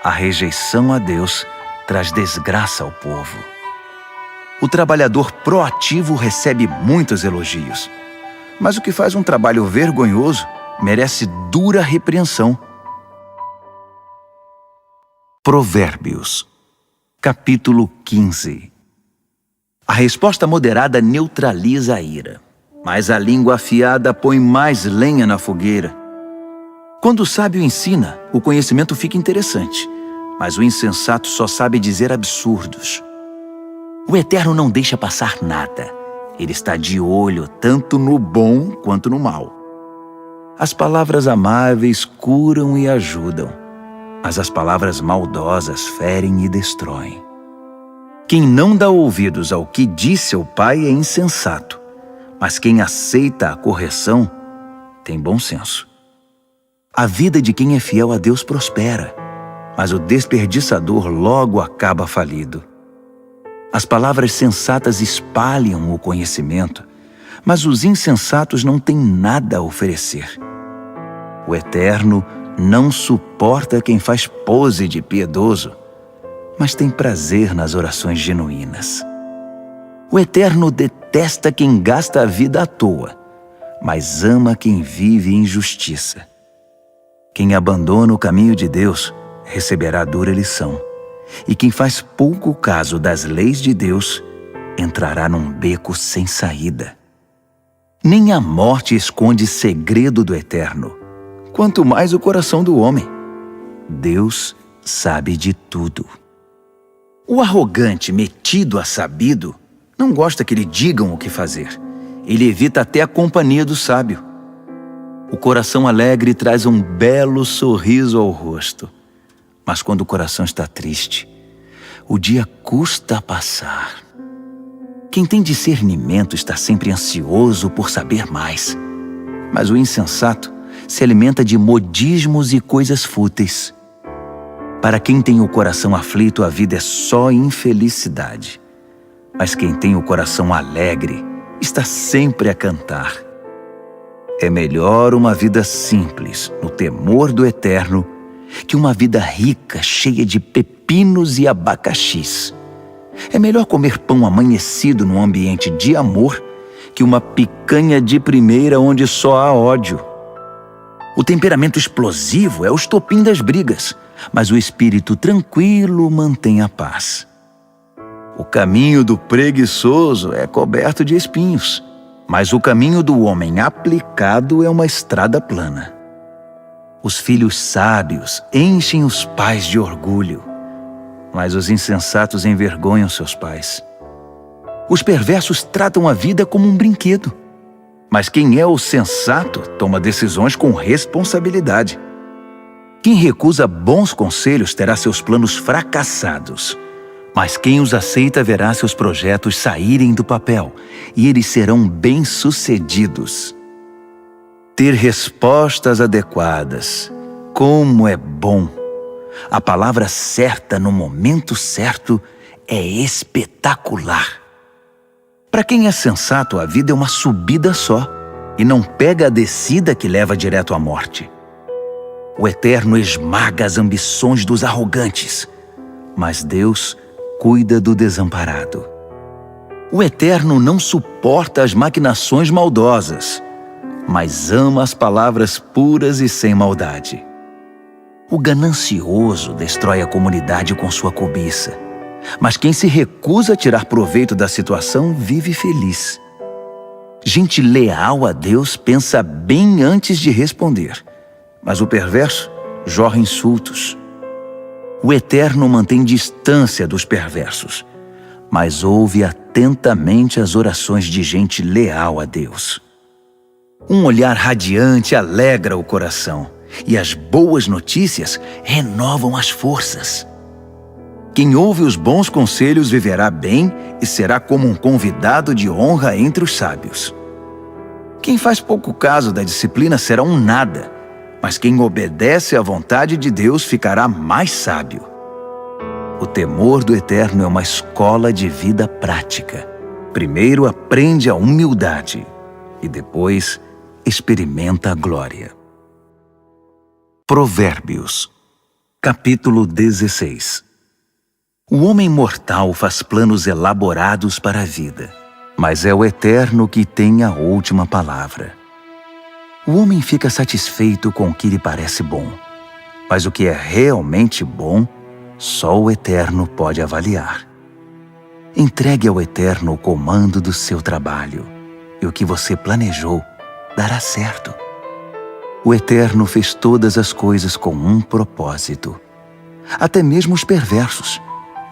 A rejeição a Deus traz desgraça ao povo. O trabalhador proativo recebe muitos elogios, mas o que faz um trabalho vergonhoso merece dura repreensão. Provérbios, capítulo 15. A resposta moderada neutraliza a ira, mas a língua afiada põe mais lenha na fogueira. Quando o sábio ensina, o conhecimento fica interessante, mas o insensato só sabe dizer absurdos. O Eterno não deixa passar nada. Ele está de olho tanto no bom quanto no mal. As palavras amáveis curam e ajudam, mas as palavras maldosas ferem e destroem. Quem não dá ouvidos ao que diz seu pai é insensato, mas quem aceita a correção tem bom senso. A vida de quem é fiel a Deus prospera, mas o desperdiçador logo acaba falido. As palavras sensatas espalham o conhecimento, mas os insensatos não têm nada a oferecer. O Eterno não suporta quem faz pose de piedoso, mas tem prazer nas orações genuínas. O Eterno detesta quem gasta a vida à toa, mas ama quem vive em justiça. Quem abandona o caminho de Deus receberá dura lição, e quem faz pouco caso das leis de Deus entrará num beco sem saída. Nem a morte esconde segredo do Eterno, quanto mais o coração do homem. Deus sabe de tudo. O arrogante, metido a sabido, não gosta que lhe digam o que fazer. Ele evita até a companhia do sábio. O coração alegre traz um belo sorriso ao rosto, mas quando o coração está triste, o dia custa a passar. Quem tem discernimento está sempre ansioso por saber mais, mas o insensato se alimenta de modismos e coisas fúteis. Para quem tem o coração aflito, a vida é só infelicidade, mas quem tem o coração alegre está sempre a cantar. É melhor uma vida simples, no temor do Eterno, que uma vida rica, cheia de pepinos e abacaxis. É melhor comer pão amanhecido num ambiente de amor que uma picanha de primeira onde só há ódio. O temperamento explosivo é o estopim das brigas, mas o espírito tranquilo mantém a paz. O caminho do preguiçoso é coberto de espinhos, mas o caminho do homem aplicado é uma estrada plana. Os filhos sábios enchem os pais de orgulho, mas os insensatos envergonham seus pais. Os perversos tratam a vida como um brinquedo, mas quem é o sensato toma decisões com responsabilidade. Quem recusa bons conselhos terá seus planos fracassados, mas quem os aceita verá seus projetos saírem do papel e eles serão bem-sucedidos. Ter respostas adequadas, como é bom! A palavra certa no momento certo é espetacular. Para quem é sensato, a vida é uma subida só e não pega a descida que leva direto à morte. O Eterno esmaga as ambições dos arrogantes, mas Deus cuida do desamparado. O Eterno não suporta as maquinações maldosas, mas ama as palavras puras e sem maldade. O ganancioso destrói a comunidade com sua cobiça, mas quem se recusa a tirar proveito da situação vive feliz. Gente leal a Deus pensa bem antes de responder, mas o perverso jorra insultos. O Eterno mantém distância dos perversos, mas ouve atentamente as orações de gente leal a Deus. Um olhar radiante alegra o coração, e as boas notícias renovam as forças. Quem ouve os bons conselhos viverá bem e será como um convidado de honra entre os sábios. Quem faz pouco caso da disciplina será um nada, mas quem obedece à vontade de Deus ficará mais sábio. O temor do Eterno é uma escola de vida prática. Primeiro aprende a humildade e depois experimenta a glória. Provérbios, capítulo 16. O homem mortal faz planos elaborados para a vida, mas é o Eterno que tem a última palavra. O homem fica satisfeito com o que lhe parece bom, mas o que é realmente bom, só o Eterno pode avaliar. Entregue ao Eterno o comando do seu trabalho, e o que você planejou dará certo. O Eterno fez todas as coisas com um propósito, até mesmo os perversos,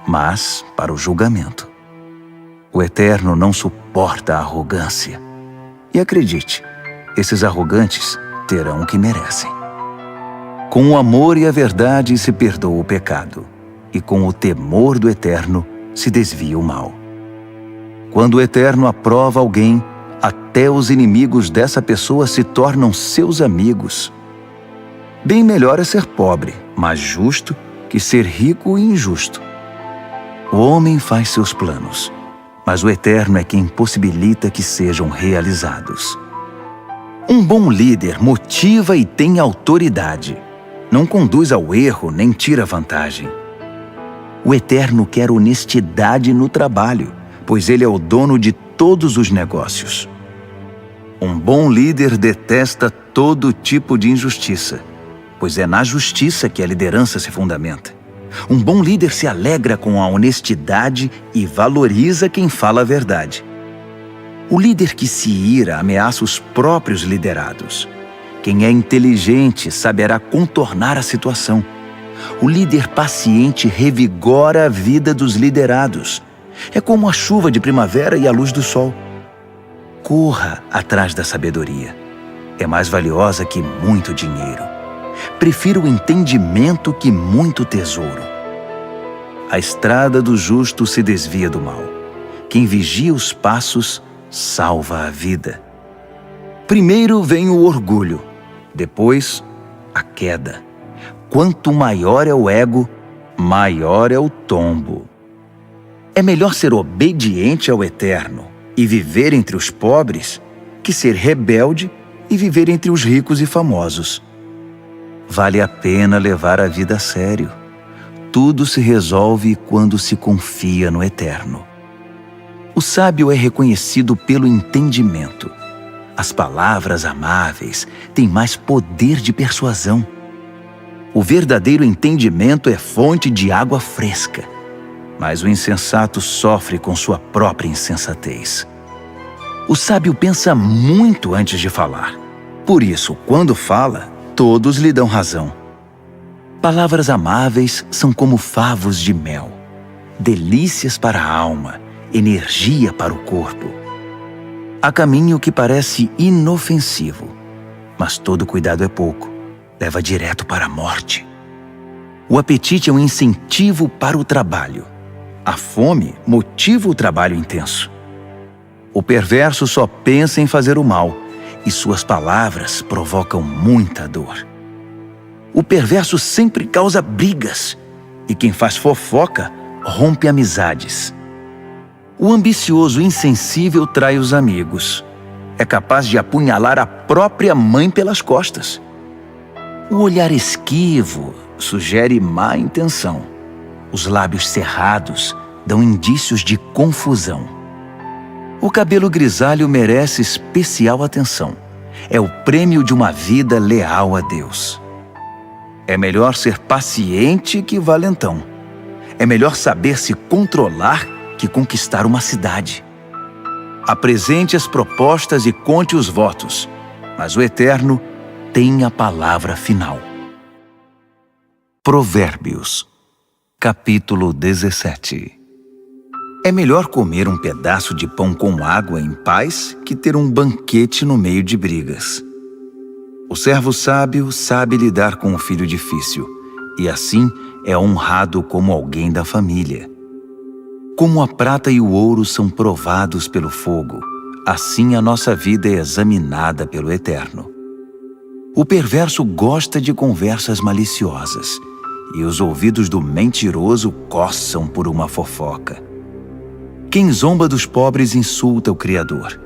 mas para o julgamento. O Eterno não suporta a arrogância. E acredite, esses arrogantes terão o que merecem. Com o amor e a verdade se perdoa o pecado, e com o temor do Eterno se desvia o mal. Quando o Eterno aprova alguém, até os inimigos dessa pessoa se tornam seus amigos. Bem melhor é ser pobre, mas justo, que ser rico e injusto. O homem faz seus planos, mas o Eterno é quem possibilita que sejam realizados. Um bom líder motiva e tem autoridade. Não conduz ao erro nem tira vantagem. O Eterno quer honestidade no trabalho, pois Ele é o dono de todos os negócios. Um bom líder detesta todo tipo de injustiça, pois é na justiça que a liderança se fundamenta. Um bom líder se alegra com a honestidade e valoriza quem fala a verdade. O líder que se ira ameaça os próprios liderados. Quem é inteligente saberá contornar a situação. O líder paciente revigora a vida dos liderados. É como a chuva de primavera e a luz do sol. Corra atrás da sabedoria. É mais valiosa que muito dinheiro. Prefiro o entendimento que muito tesouro. A estrada do justo se desvia do mal. Quem vigia os passos salva a vida. Primeiro vem o orgulho, depois a queda. Quanto maior é o ego, maior é o tombo. É melhor ser obediente ao Eterno e viver entre os pobres que ser rebelde e viver entre os ricos e famosos. Vale a pena levar a vida a sério. Tudo se resolve quando se confia no Eterno. O sábio é reconhecido pelo entendimento. As palavras amáveis têm mais poder de persuasão. O verdadeiro entendimento é fonte de água fresca. mas o insensato sofre com sua própria insensatez. O sábio pensa muito antes de falar. Por isso, quando fala, todos lhe dão razão. Palavras amáveis são como favos de mel, delícias para a alma, energia para o corpo. Há caminho que parece inofensivo, mas todo cuidado é pouco, leva direto para a morte. O apetite é um incentivo para o trabalho. A fome motiva o trabalho intenso. O perverso só pensa em fazer o mal, e suas palavras provocam muita dor. O perverso sempre causa brigas, e quem faz fofoca rompe amizades. O ambicioso insensível trai os amigos. É capaz de apunhalar a própria mãe pelas costas. O olhar esquivo sugere má intenção. Os lábios cerrados dão indícios de confusão. O cabelo grisalho merece especial atenção. É o prêmio de uma vida leal a Deus. É melhor ser paciente que valentão. É melhor saber se controlar que conquistar uma cidade. Apresente as propostas e conte os votos, mas o Eterno tem a palavra final. Provérbios, capítulo 17. É melhor comer um pedaço de pão com água em paz que ter um banquete no meio de brigas. O servo sábio sabe lidar com o filho difícil, e assim é honrado como alguém da família. Como a prata e o ouro são provados pelo fogo, assim a nossa vida é examinada pelo Eterno. O perverso gosta de conversas maliciosas, e os ouvidos do mentiroso coçam por uma fofoca. Quem zomba dos pobres insulta o Criador.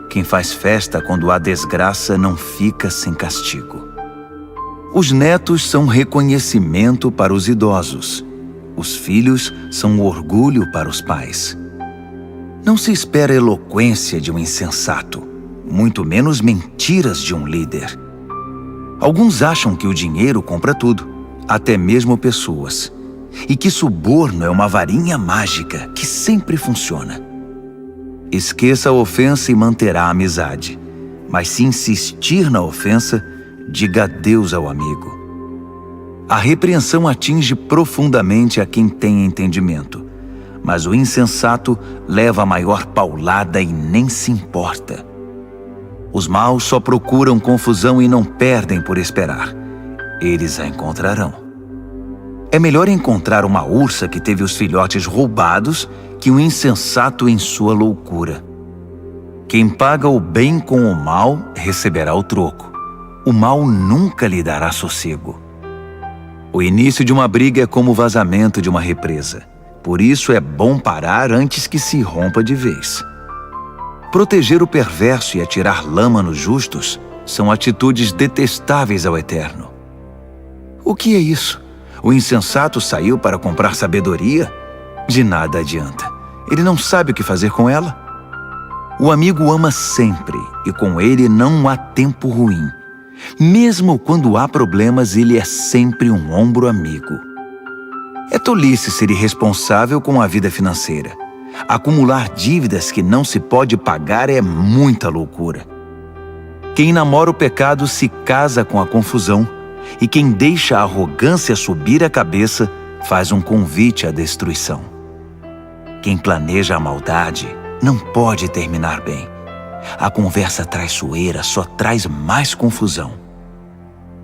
Quem faz festa quando há desgraça não fica sem castigo. Os netos são reconhecimento para os idosos. Os filhos são orgulho para os pais. Não se espera eloquência de um insensato, muito menos mentiras de um líder. Alguns acham que o dinheiro compra tudo, até mesmo pessoas, e que suborno é uma varinha mágica que sempre funciona. Esqueça a ofensa e manterá a amizade, mas se insistir na ofensa, diga adeus ao amigo. A repreensão atinge profundamente a quem tem entendimento, mas o insensato leva a maior paulada e nem se importa. Os maus só procuram confusão e não perdem por esperar. Eles a encontrarão. É melhor encontrar uma ursa que teve os filhotes roubados que um insensato em sua loucura. Quem paga o bem com o mal receberá o troco. O mal nunca lhe dará sossego. O início de uma briga é como o vazamento de uma represa. Por isso é bom parar antes que se rompa de vez. Proteger o perverso e atirar lama nos justos são atitudes detestáveis ao Eterno. O que é isso? O insensato saiu para comprar sabedoria? De nada adianta. Ele não sabe o que fazer com ela. O amigo ama sempre, e com ele não há tempo ruim. Mesmo quando há problemas, ele é sempre um ombro amigo. É tolice ser irresponsável com a vida financeira. Acumular dívidas que não se pode pagar é muita loucura. Quem namora o pecado se casa com a confusão, e quem deixa a arrogância subir a cabeça faz um convite à destruição. Quem planeja a maldade não pode terminar bem. A conversa traiçoeira só traz mais confusão.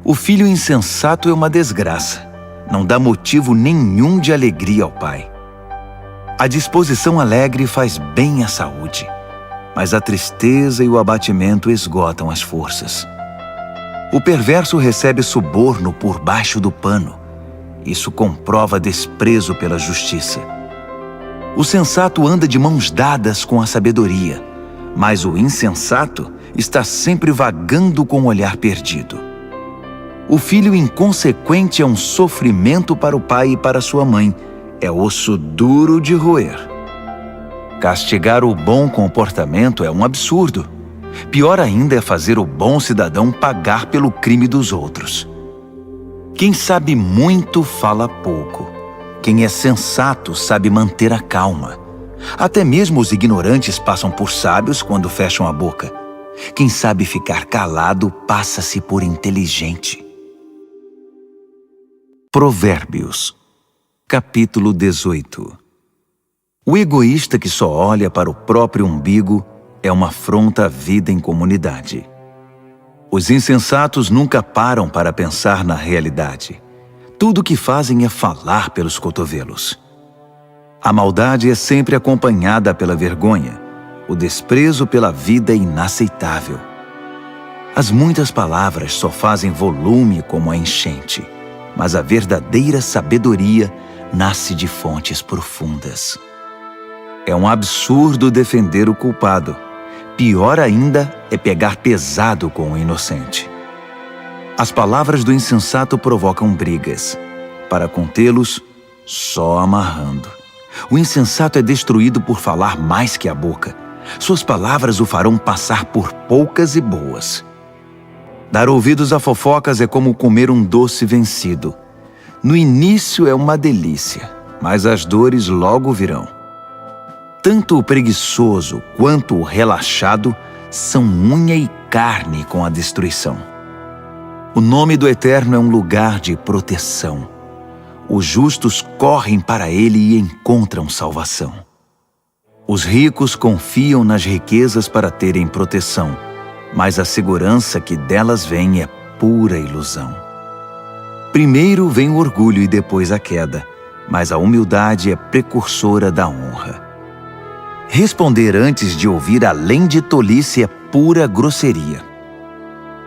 O filho insensato é uma desgraça. Não dá motivo nenhum de alegria ao pai. A disposição alegre faz bem à saúde, mas a tristeza e o abatimento esgotam as forças. O perverso recebe suborno por baixo do pano. Isso comprova desprezo pela justiça. O sensato anda de mãos dadas com a sabedoria, mas o insensato está sempre vagando com o olhar perdido. O filho inconsequente é um sofrimento para o pai e para sua mãe. É osso duro de roer. Castigar o bom comportamento é um absurdo. Pior ainda é fazer o bom cidadão pagar pelo crime dos outros. Quem sabe muito fala pouco. Quem é sensato sabe manter a calma. Até mesmo os ignorantes passam por sábios quando fecham a boca. Quem sabe ficar calado passa-se por inteligente. Provérbios, capítulo 18. O egoísta que só olha para o próprio umbigo é uma afronta à vida em comunidade. Os insensatos nunca param para pensar na realidade. Tudo o que fazem é falar pelos cotovelos. A maldade é sempre acompanhada pela vergonha. O desprezo pela vida é inaceitável. As muitas palavras só fazem volume como a enchente, mas a verdadeira sabedoria nasce de fontes profundas. É um absurdo defender o culpado. Pior ainda é pegar pesado com o inocente. As palavras do insensato provocam brigas. Para contê-los, só amarrando. O insensato é destruído por falar mais que a boca. Suas palavras o farão passar por poucas e boas. Dar ouvidos a fofocas é como comer um doce vencido. No início é uma delícia, mas as dores logo virão. Tanto o preguiçoso quanto o relaxado são unha e carne com a destruição. O nome do Eterno é um lugar de proteção. Os justos correm para ele e encontram salvação. Os ricos confiam nas riquezas para terem proteção, mas a segurança que delas vem é pura ilusão. Primeiro vem o orgulho e depois a queda, mas a humildade é precursora da honra. Responder antes de ouvir além de tolice é pura grosseria.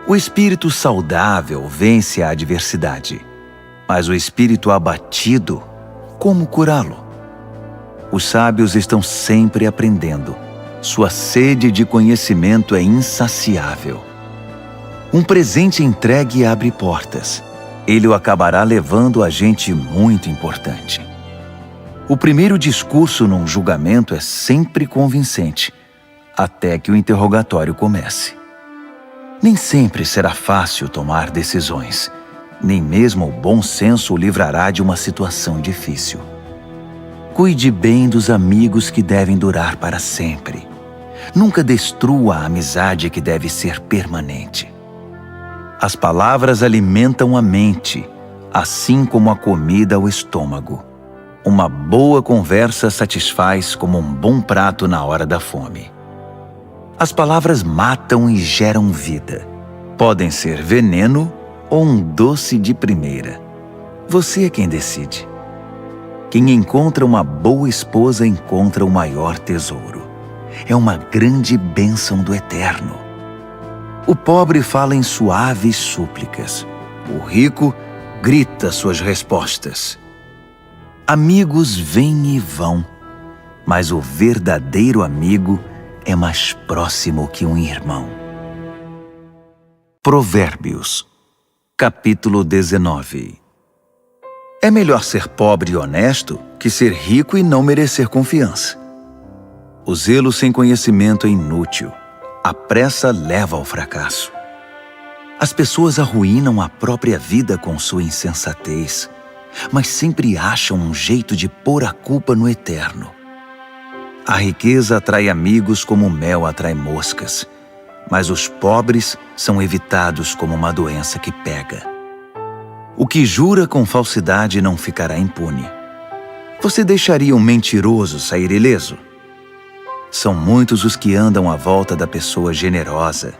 O espírito saudável vence a adversidade, mas o espírito abatido, como curá-lo? Os sábios estão sempre aprendendo. Sua sede de conhecimento é insaciável. Um presente entregue abre portas. Ele o acabará levando a gente muito importante. O primeiro discurso num julgamento é sempre convincente, até que o interrogatório comece. Nem sempre será fácil tomar decisões. Nem mesmo o bom senso o livrará de uma situação difícil. Cuide bem dos amigos que devem durar para sempre. Nunca destrua a amizade que deve ser permanente. As palavras alimentam a mente, assim como a comida o estômago. Uma boa conversa satisfaz como um bom prato na hora da fome. As palavras matam e geram vida. Podem ser veneno ou um doce de primeira. Você é quem decide. Quem encontra uma boa esposa encontra o maior tesouro. É uma grande bênção do Eterno. O pobre fala em suaves súplicas. O rico grita suas respostas. Amigos vêm e vão, mas o verdadeiro amigo é mais próximo que um irmão. Provérbios, capítulo 19. É melhor ser pobre e honesto que ser rico e não merecer confiança. O zelo sem conhecimento é inútil. A pressa leva ao fracasso. As pessoas arruinam a própria vida com sua insensatez, mas sempre acham um jeito de pôr a culpa no Eterno. A riqueza atrai amigos como o mel atrai moscas, mas os pobres são evitados como uma doença que pega. O que jura com falsidade não ficará impune. Você deixaria um mentiroso sair ileso? São muitos os que andam à volta da pessoa generosa.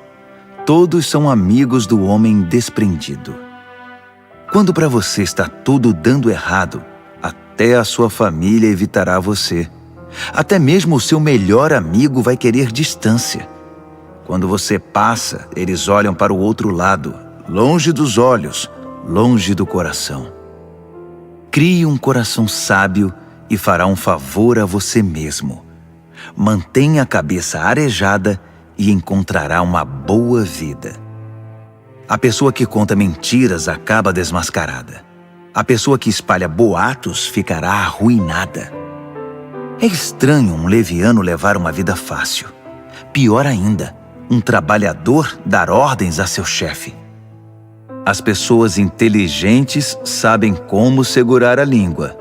Todos são amigos do homem desprendido. Quando para você está tudo dando errado, até a sua família evitará você. Até mesmo o seu melhor amigo vai querer distância. Quando você passa, eles olham para o outro lado, longe dos olhos, longe do coração. Crie um coração sábio e fará um favor a você mesmo. Mantenha a cabeça arejada e encontrará uma boa vida. A pessoa que conta mentiras acaba desmascarada. A pessoa que espalha boatos ficará arruinada. É estranho um leviano levar uma vida fácil. Pior ainda, um trabalhador dar ordens a seu chefe. As pessoas inteligentes sabem como segurar a língua.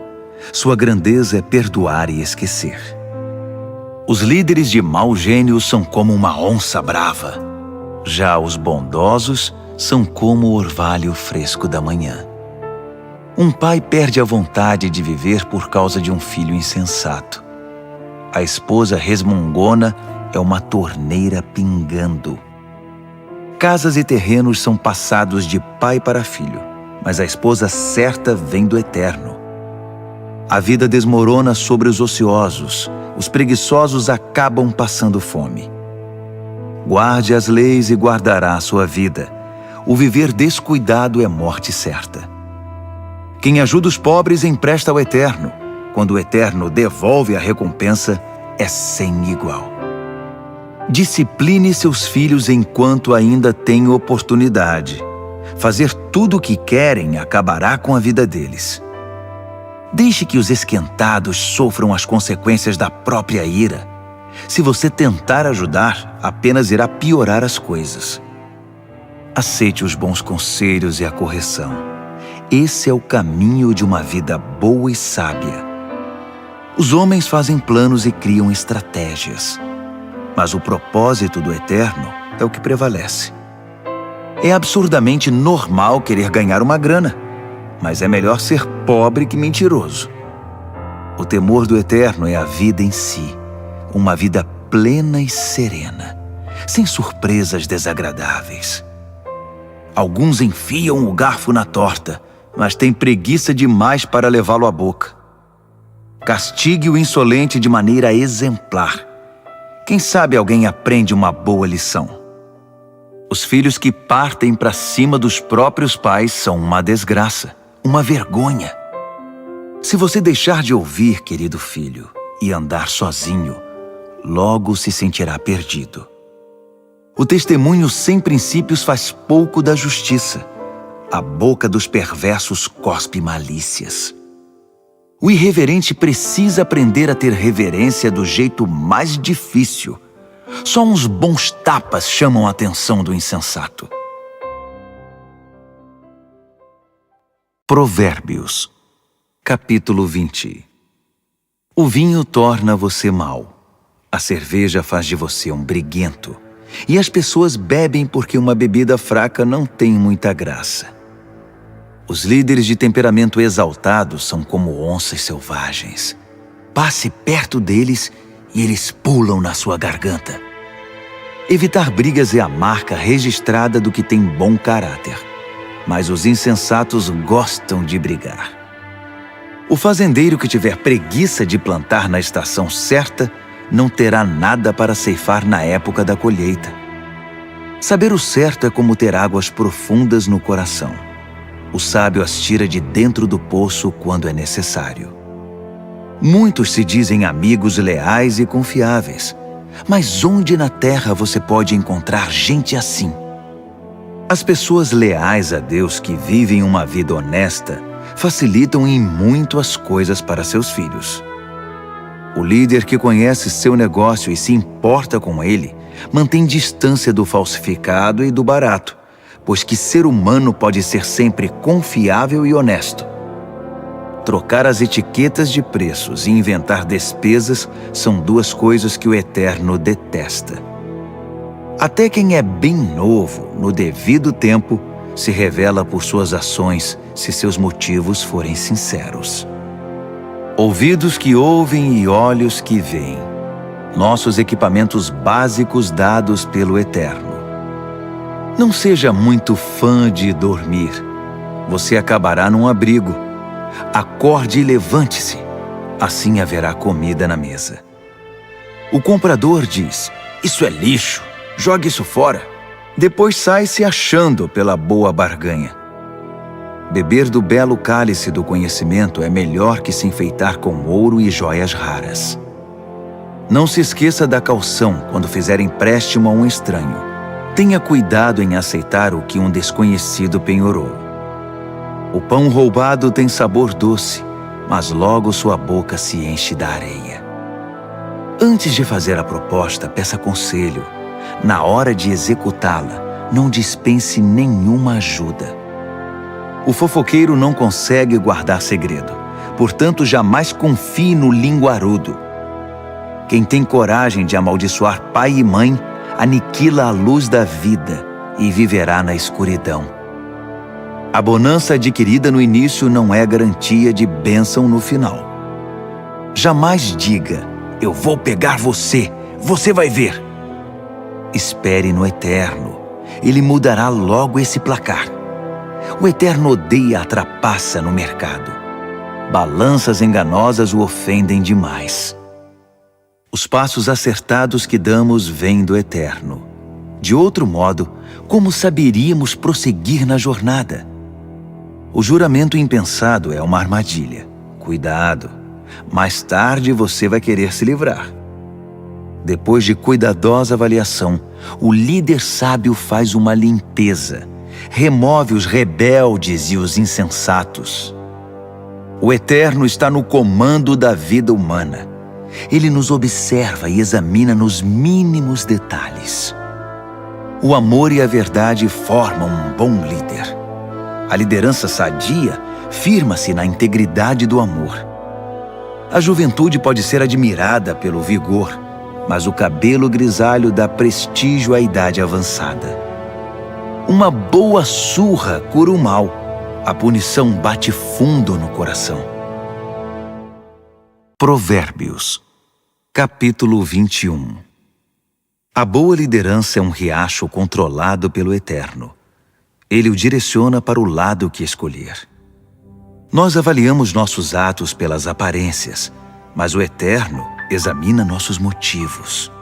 Sua grandeza é perdoar e esquecer. Os líderes de mau gênio são como uma onça brava. Já os bondosos são como o orvalho fresco da manhã. Um pai perde a vontade de viver por causa de um filho insensato. A esposa resmungona é uma torneira pingando. Casas e terrenos são passados de pai para filho, mas a esposa certa vem do Eterno. A vida desmorona sobre os ociosos, os preguiçosos acabam passando fome. Guarde as leis e guardará a sua vida. O viver descuidado é morte certa. Quem ajuda os pobres empresta ao Eterno. Quando o Eterno devolve a recompensa, é sem igual. Discipline seus filhos enquanto ainda tem oportunidade. Fazer tudo o que querem acabará com a vida deles. Deixe que os esquentados sofram as consequências da própria ira. Se você tentar ajudar, apenas irá piorar as coisas. Aceite os bons conselhos e a correção. Esse é o caminho de uma vida boa e sábia. Os homens fazem planos e criam estratégias, mas o propósito do Eterno é o que prevalece. É absurdamente normal querer ganhar uma grana, mas é melhor ser pobre que mentiroso. O temor do Eterno é a vida em si, uma vida plena e serena, sem surpresas desagradáveis. Alguns enfiam o garfo na torta, mas têm preguiça demais para levá-lo à boca. Castigue o insolente de maneira exemplar. Quem sabe alguém aprende uma boa lição. Os filhos que partem para cima dos próprios pais são uma desgraça, uma vergonha. Se você deixar de ouvir, querido filho, e andar sozinho, logo se sentirá perdido. O testemunho sem princípios faz pouco da justiça. A boca dos perversos cospe malícias. O irreverente precisa aprender a ter reverência do jeito mais difícil. Só uns bons tapas chamam a atenção do insensato. Provérbios, capítulo 20. O vinho torna você mau. A cerveja faz de você um briguento. E as pessoas bebem porque uma bebida fraca não tem muita graça. Os líderes de temperamento exaltado são como onças selvagens. Passe perto deles e eles pulam na sua garganta. Evitar brigas é a marca registrada do que tem bom caráter. Mas os insensatos gostam de brigar. O fazendeiro que tiver preguiça de plantar na estação certa não terá nada para ceifar na época da colheita. Saber o certo é como ter águas profundas no coração. O sábio as tira de dentro do poço quando é necessário. Muitos se dizem amigos leais e confiáveis, mas onde na terra você pode encontrar gente assim? As pessoas leais a Deus que vivem uma vida honesta facilitam em muito as coisas para seus filhos. O líder que conhece seu negócio e se importa com ele mantém distância do falsificado e do barato, pois que ser humano pode ser sempre confiável e honesto. Trocar as etiquetas de preços e inventar despesas são duas coisas que o Eterno detesta. Até quem é bem novo, no devido tempo, se revela por suas ações se seus motivos forem sinceros. Ouvidos que ouvem e olhos que veem. Nossos equipamentos básicos dados pelo Eterno. Não seja muito fã de dormir. Você acabará num abrigo. Acorde e levante-se. Assim haverá comida na mesa. O comprador diz: "Isso é lixo. Jogue isso fora." Depois sai se achando pela boa barganha. Beber do belo cálice do conhecimento é melhor que se enfeitar com ouro e joias raras. Não se esqueça da caução quando fizer empréstimo a um estranho. Tenha cuidado em aceitar o que um desconhecido penhorou. O pão roubado tem sabor doce, mas logo sua boca se enche da areia. Antes de fazer a proposta, peça conselho. Na hora de executá-la, não dispense nenhuma ajuda. O fofoqueiro não consegue guardar segredo, Portanto, jamais confie no linguarudo. Quem tem coragem de amaldiçoar pai e mãe, aniquila a luz da vida e viverá na escuridão. A bonança adquirida no início não é garantia de bênção no final. Jamais diga, eu vou pegar você, você vai ver. Espere no Eterno, Ele mudará logo esse placar. O Eterno odeia a trapaça no mercado. Balanças enganosas o ofendem demais. Os passos acertados que damos vêm do Eterno. De outro modo, como saberíamos prosseguir na jornada? O juramento impensado é uma armadilha. Cuidado, mais tarde você vai querer se livrar. Depois de cuidadosa avaliação, o líder sábio faz uma limpeza, remove os rebeldes e os insensatos. O Eterno está no comando da vida humana. Ele nos observa e examina nos mínimos detalhes. O amor e a verdade formam um bom líder. A liderança sadia firma-se na integridade do amor. A juventude pode ser admirada pelo vigor, mas o cabelo grisalho dá prestígio à idade avançada. Uma boa surra cura o mal. A punição bate fundo no coração. Provérbios, capítulo 21. A boa liderança é um riacho controlado pelo Eterno. Ele o direciona para o lado que escolher. Nós avaliamos nossos atos pelas aparências, mas o Eterno examina nossos motivos.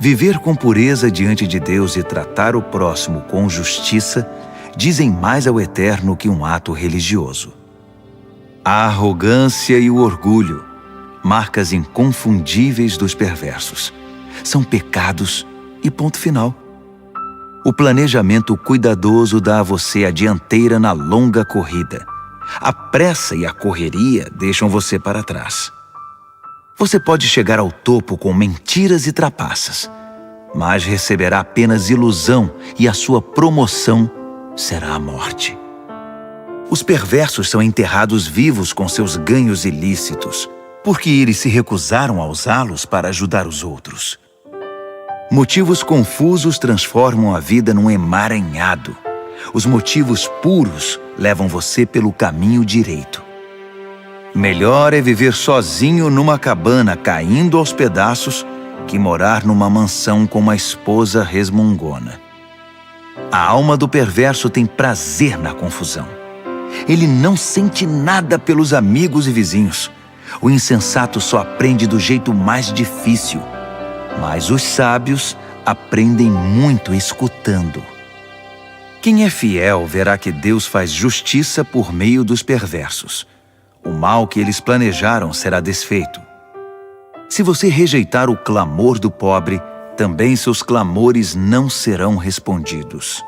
Viver com pureza diante de Deus e tratar o próximo com justiça dizem mais ao Eterno que um ato religioso. A arrogância e o orgulho, marcas inconfundíveis dos perversos, são pecados e ponto final. O planejamento cuidadoso dá a você a dianteira na longa corrida. A pressa e a correria deixam você para trás. Você pode chegar ao topo com mentiras e trapaças, mas receberá apenas ilusão e a sua promoção será a morte. Os perversos são enterrados vivos com seus ganhos ilícitos, porque eles se recusaram a usá-los para ajudar os outros. Motivos confusos transformam a vida num emaranhado. Os motivos puros levam você pelo caminho direito. Melhor é viver sozinho numa cabana caindo aos pedaços que morar numa mansão com uma esposa resmungona. A alma do perverso tem prazer na confusão. Ele não sente nada pelos amigos e vizinhos. O insensato só aprende do jeito mais difícil, mas os sábios aprendem muito escutando. Quem é fiel verá que Deus faz justiça por meio dos perversos. O mal que eles planejaram será desfeito. Se você rejeitar o clamor do pobre, também seus clamores não serão respondidos.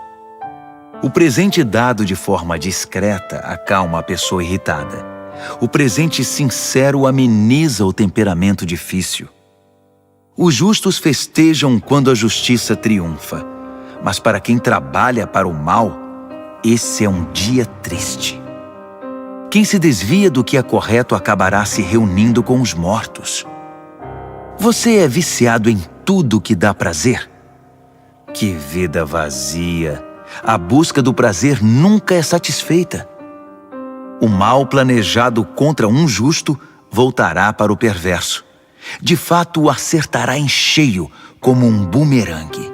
O presente dado de forma discreta acalma a pessoa irritada. O presente sincero ameniza o temperamento difícil. Os justos festejam quando a justiça triunfa, mas para quem trabalha para o mal, esse é um dia triste. Quem se desvia do que é correto acabará se reunindo com os mortos. Você é viciado em tudo que dá prazer? Que vida vazia! A busca do prazer nunca é satisfeita. O mal planejado contra um justo voltará para o perverso. De fato, o acertará em cheio, como um bumerangue.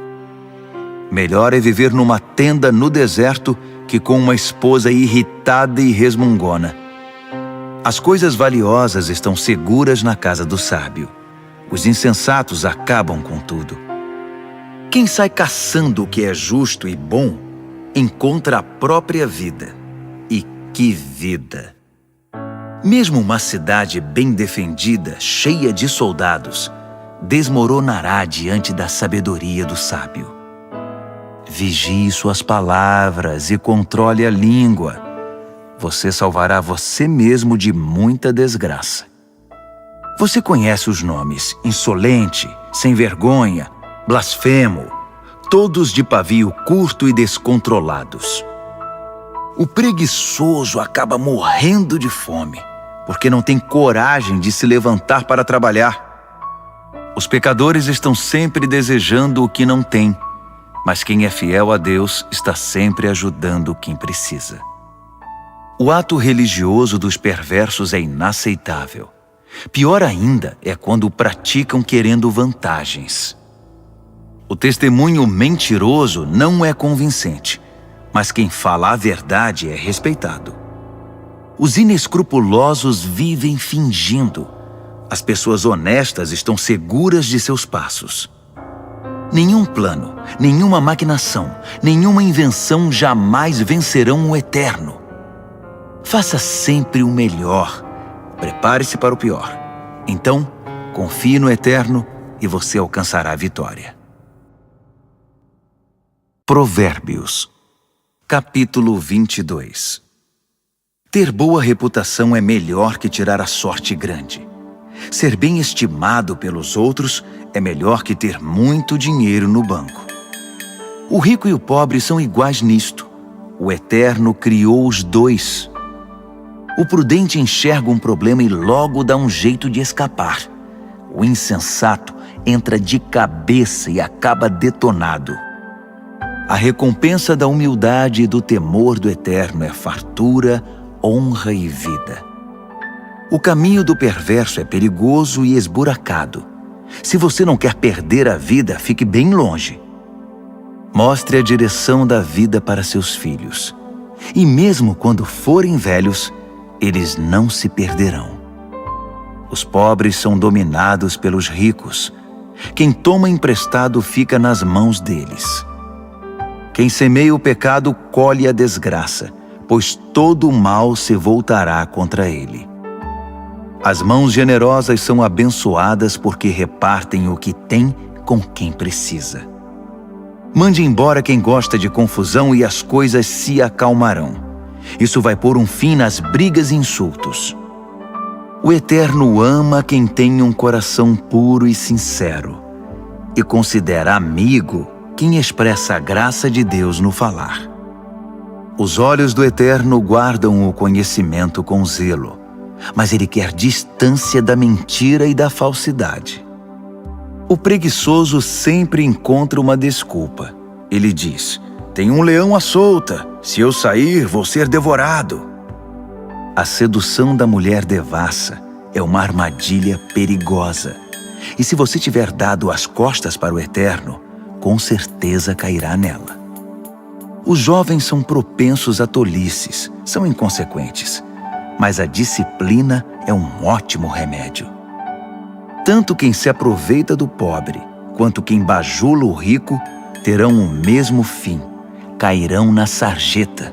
Melhor é viver numa tenda no deserto que com uma esposa irritada e resmungona. As coisas valiosas estão seguras na casa do sábio. Os insensatos acabam com tudo. Quem sai caçando o que é justo e bom, encontra a própria vida. E que vida! Mesmo uma cidade bem defendida, cheia de soldados, desmoronará diante da sabedoria do sábio. Vigie suas palavras e controle a língua. Você salvará você mesmo de muita desgraça. Você conhece os nomes insolente, sem vergonha, blasfemo, todos de pavio curto e descontrolados. O preguiçoso acaba morrendo de fome, porque não tem coragem de se levantar para trabalhar. Os pecadores estão sempre desejando o que não têm, mas quem é fiel a Deus está sempre ajudando quem precisa. O ato religioso dos perversos é inaceitável. Pior ainda é quando o praticam querendo vantagens. O testemunho mentiroso não é convincente, mas quem fala a verdade é respeitado. Os inescrupulosos vivem fingindo. As pessoas honestas estão seguras de seus passos. Nenhum plano, nenhuma maquinação, nenhuma invenção jamais vencerão o eterno. Faça sempre o melhor. Prepare-se para o pior. Então, confie no eterno e você alcançará a vitória. Provérbios, capítulo 22. Ter boa reputação é melhor que tirar a sorte grande. Ser bem estimado pelos outros é melhor que ter muito dinheiro no banco. O rico e o pobre são iguais nisto. O Eterno criou os dois. O prudente enxerga um problema e logo dá um jeito de escapar. O insensato entra de cabeça e acaba detonado. A recompensa da humildade e do temor do Eterno é fartura, honra e vida. O caminho do perverso é perigoso e esburacado. Se você não quer perder a vida, fique bem longe. Mostre a direção da vida para seus filhos. E mesmo quando forem velhos, eles não se perderão. Os pobres são dominados pelos ricos. Quem toma emprestado fica nas mãos deles. Quem semeia o pecado colhe a desgraça, pois todo o mal se voltará contra ele. As mãos generosas são abençoadas porque repartem o que tem com quem precisa. Mande embora quem gosta de confusão e as coisas se acalmarão. Isso vai pôr um fim nas brigas e insultos. O Eterno ama quem tem um coração puro e sincero e considera amigo quem expressa a graça de Deus no falar. Os olhos do Eterno guardam o conhecimento com zelo, mas Ele quer distância da mentira e da falsidade. O preguiçoso sempre encontra uma desculpa. Ele diz: tem um leão à solta, se eu sair, vou ser devorado. A sedução da mulher devassa é uma armadilha perigosa. E se você tiver dado as costas para o Eterno, com certeza cairá nela. Os jovens são propensos a tolices, são inconsequentes, mas a disciplina é um ótimo remédio. Tanto quem se aproveita do pobre, quanto quem bajula o rico, terão o mesmo fim, cairão na sarjeta.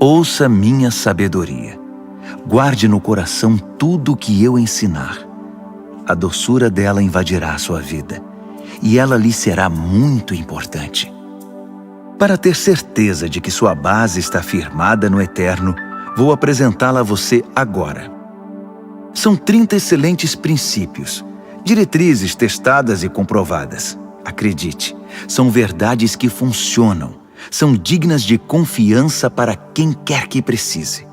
Ouça minha sabedoria. Guarde no coração tudo o que eu ensinar. A doçura dela invadirá a sua vida, e ela lhe será muito importante. Para ter certeza de que sua base está firmada no Eterno, vou apresentá-la a você agora. São 30 excelentes princípios, diretrizes testadas e comprovadas. Acredite, são verdades que funcionam, são dignas de confiança para quem quer que precise.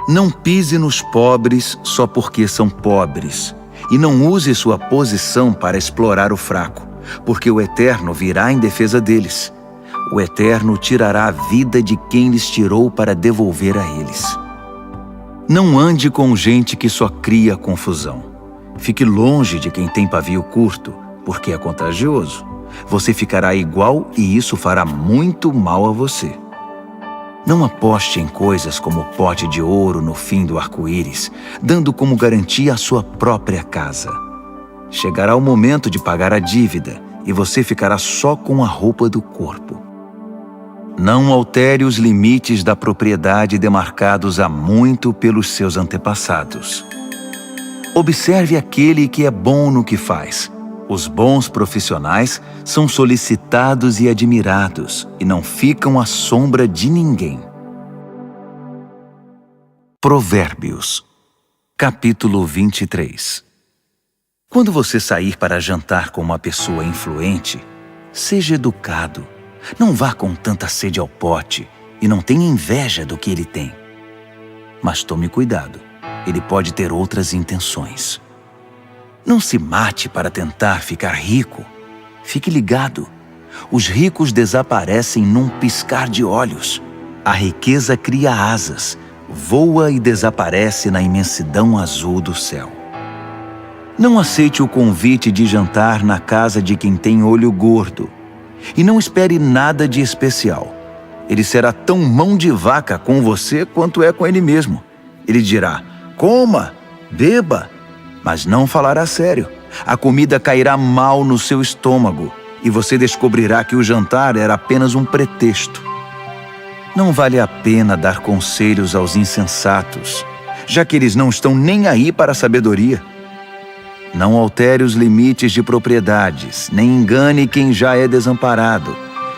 Não pise nos pobres só porque são pobres, e não use sua posição para explorar o fraco, porque o Eterno virá em defesa deles. O Eterno tirará a vida de quem lhes tirou para devolver a eles. Não ande com gente que só cria confusão. Fique longe de quem tem pavio curto, porque é contagioso. Você ficará igual e isso fará muito mal a você. Não aposte em coisas como o pote de ouro no fim do arco-íris, dando como garantia a sua própria casa. Chegará o momento de pagar a dívida e você ficará só com a roupa do corpo. Não altere os limites da propriedade demarcados há muito pelos seus antepassados. Observe aquele que é bom no que faz. Os bons profissionais são solicitados e admirados e não ficam à sombra de ninguém. Provérbios, capítulo 23. Quando você sair para jantar com uma pessoa influente, seja educado. Não vá com tanta sede ao pote e não tenha inveja do que ele tem. Mas tome cuidado. ele pode ter outras intenções. Não se mate para tentar ficar rico. Fique ligado. Os ricos desaparecem num piscar de olhos. A riqueza cria asas, voa e desaparece na imensidão azul do céu. Não aceite o convite de jantar na casa de quem tem olho gordo. E não espere nada de especial. Ele será tão mão de vaca com você quanto é com ele mesmo. Ele dirá: coma, beba, mas não falará sério. A comida cairá mal no seu estômago e você descobrirá que o jantar era apenas um pretexto. Não vale a pena dar conselhos aos insensatos, já que eles não estão nem aí para a sabedoria. Não altere os limites de propriedades, nem engane quem já é desamparado,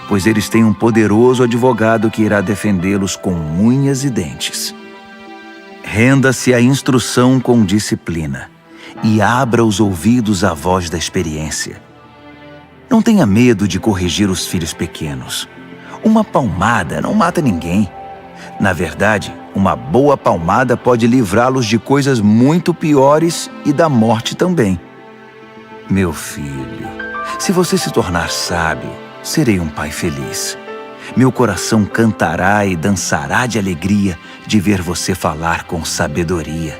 pois eles têm um poderoso advogado que irá defendê-los com unhas e dentes. Renda-se à instrução com disciplina e abra os ouvidos à voz da experiência. Não tenha medo de corrigir os filhos pequenos. Uma palmada não mata ninguém. Na verdade, uma boa palmada pode livrá-los de coisas muito piores e da morte também. Meu filho, se você se tornar sábio, serei um pai feliz. Meu coração cantará e dançará de alegria de ver você falar com sabedoria.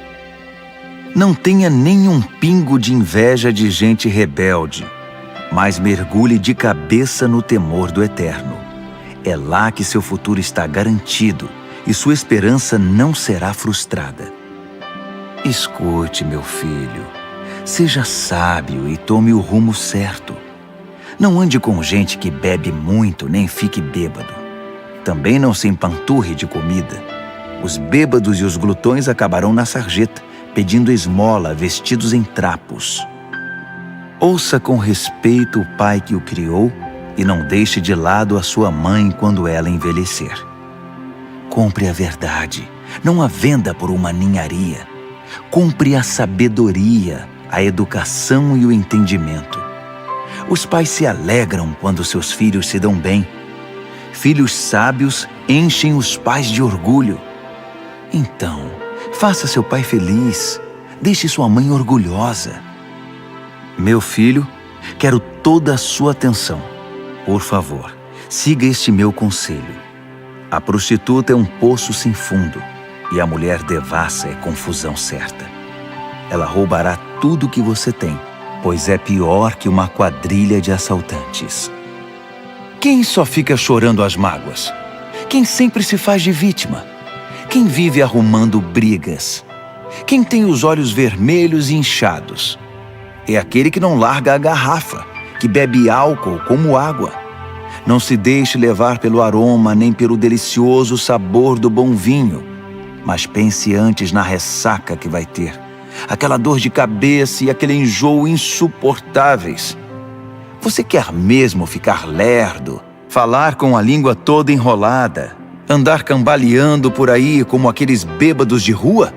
Não tenha nenhum pingo de inveja de gente rebelde, mas mergulhe de cabeça no temor do Eterno. É lá que seu futuro está garantido e sua esperança não será frustrada. Escute, meu filho, seja sábio e tome o rumo certo. Não ande com gente que bebe muito nem fique bêbado. Também não se empanturre de comida. Os bêbados e os glutões acabarão na sarjeta, pedindo esmola vestidos em trapos. Ouça com respeito o pai que o criou e não deixe de lado a sua mãe quando ela envelhecer. Compre a verdade, não a venda por uma ninharia. Compre a sabedoria, a educação e o entendimento. Os pais se alegram quando seus filhos se dão bem. Filhos sábios enchem os pais de orgulho. Então, faça seu pai feliz. Deixe sua mãe orgulhosa. Meu filho, quero toda a sua atenção. Por favor, siga este meu conselho. A prostituta é um poço sem fundo e a mulher devassa é confusão certa. Ela roubará tudo que você tem, pois é pior que uma quadrilha de assaltantes. Quem só fica chorando as mágoas? Quem sempre se faz de vítima? Quem vive arrumando brigas? Quem tem os olhos vermelhos e inchados? É aquele que não larga a garrafa, que bebe álcool como água. Não se deixe levar pelo aroma nem pelo delicioso sabor do bom vinho, mas pense antes na ressaca que vai ter, aquela dor de cabeça e aquele enjoo insuportáveis. Você quer mesmo ficar lerdo, falar com a língua toda enrolada, andar cambaleando por aí como aqueles bêbados de rua?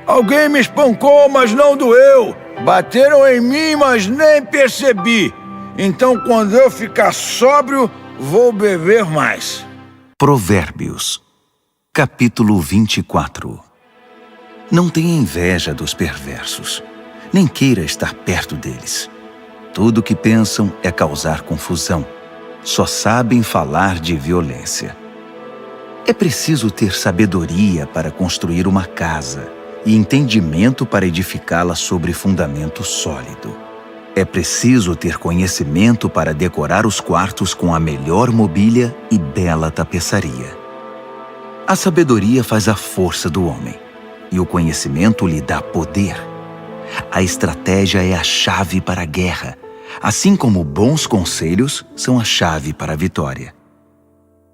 Alguém me espancou, mas não doeu. Bateram em mim, mas nem percebi. Então, quando eu ficar sóbrio, vou beber mais. Provérbios, capítulo 24. Não tenha inveja dos perversos, nem queira estar perto deles. Tudo o que pensam é causar confusão. Só sabem falar de violência. É preciso ter sabedoria para construir uma casa e entendimento para edificá-la sobre fundamento sólido. É preciso ter conhecimento para decorar os quartos com a melhor mobília e bela tapeçaria. A sabedoria faz a força do homem, e o conhecimento lhe dá poder. A estratégia é a chave para a guerra, assim como bons conselhos são a chave para a vitória.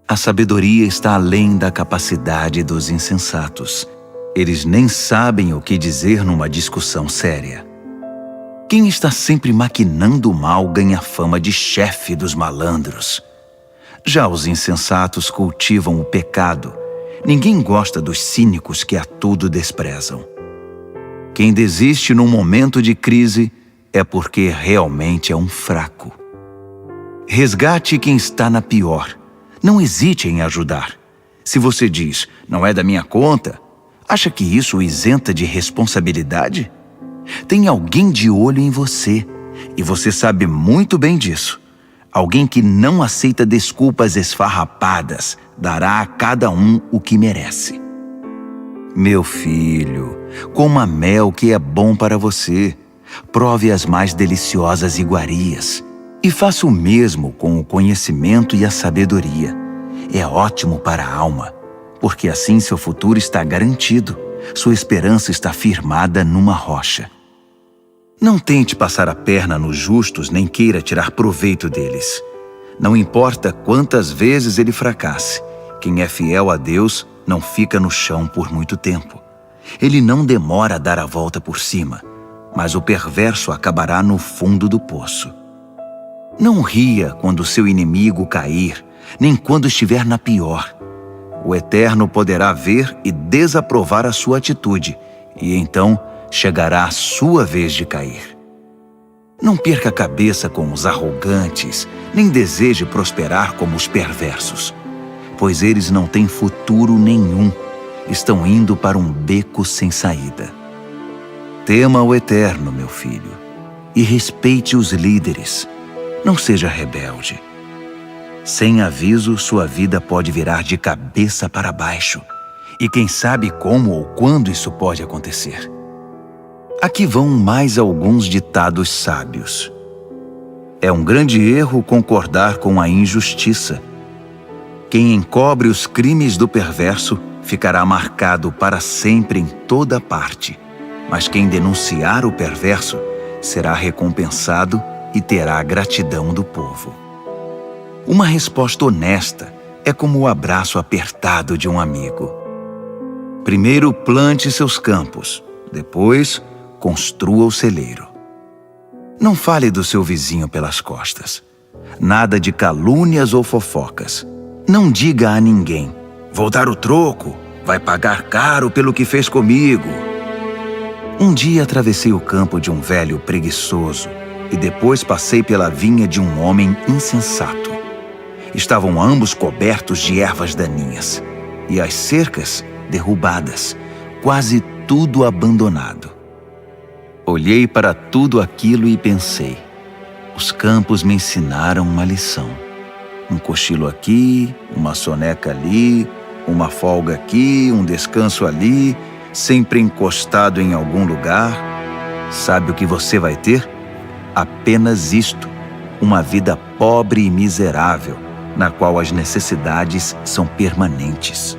A sabedoria está além da capacidade dos insensatos. Eles nem sabem o que dizer numa discussão séria. Quem está sempre maquinando o mal ganha fama de chefe dos malandros. Já os insensatos cultivam o pecado. Ninguém gosta dos cínicos que a tudo desprezam. Quem desiste num momento de crise é porque realmente é um fraco. Resgate quem está na pior. Não hesite em ajudar. Se você diz, não é da minha conta, Acha que isso o isenta de responsabilidade? Tem alguém de olho em você, e você sabe muito bem disso. Alguém que não aceita desculpas esfarrapadas, dará a cada um o que merece. Meu filho, coma mel que é bom para você. Prove as mais deliciosas iguarias. E faça o mesmo com o conhecimento e a sabedoria. É ótimo para a alma, porque assim seu futuro está garantido. Sua esperança está firmada numa rocha. Não tente passar a perna nos justos, nem queira tirar proveito deles. Não importa quantas vezes ele fracasse, quem é fiel a Deus não fica no chão por muito tempo. Ele não demora a dar a volta por cima, mas o perverso acabará no fundo do poço. Não ria quando seu inimigo cair, nem quando estiver na pior. O Eterno poderá ver e desaprovar a sua atitude, e então chegará a sua vez de cair. Não perca a cabeça com os arrogantes, nem deseje prosperar como os perversos, pois eles não têm futuro nenhum, estão indo para um beco sem saída. Tema o Eterno, meu filho, e respeite os líderes. Não seja rebelde. Sem aviso, sua vida pode virar de cabeça para baixo, e quem sabe como ou quando isso pode acontecer. Aqui vão mais alguns ditados sábios. É um grande erro concordar com a injustiça. Quem encobre os crimes do perverso ficará marcado para sempre em toda parte, mas quem denunciar o perverso será recompensado e terá a gratidão do povo. Uma resposta honesta é como o abraço apertado de um amigo. Primeiro plante seus campos, depois construa o celeiro. Não fale do seu vizinho pelas costas. Nada de calúnias ou fofocas. Não diga a ninguém: vou dar o troco, vai pagar caro pelo que fez comigo. Um dia atravessei o campo de um velho preguiçoso e depois passei pela vinha de um homem insensato. Estavam ambos cobertos de ervas daninhas e as cercas derrubadas, quase tudo abandonado. Olhei para tudo aquilo e pensei: os campos me ensinaram uma lição. Um cochilo aqui, uma soneca ali, uma folga aqui, um descanso ali, sempre encostado em algum lugar. Sabe o que você vai ter? Apenas isto: uma vida pobre e miserável, na qual as necessidades são permanentes.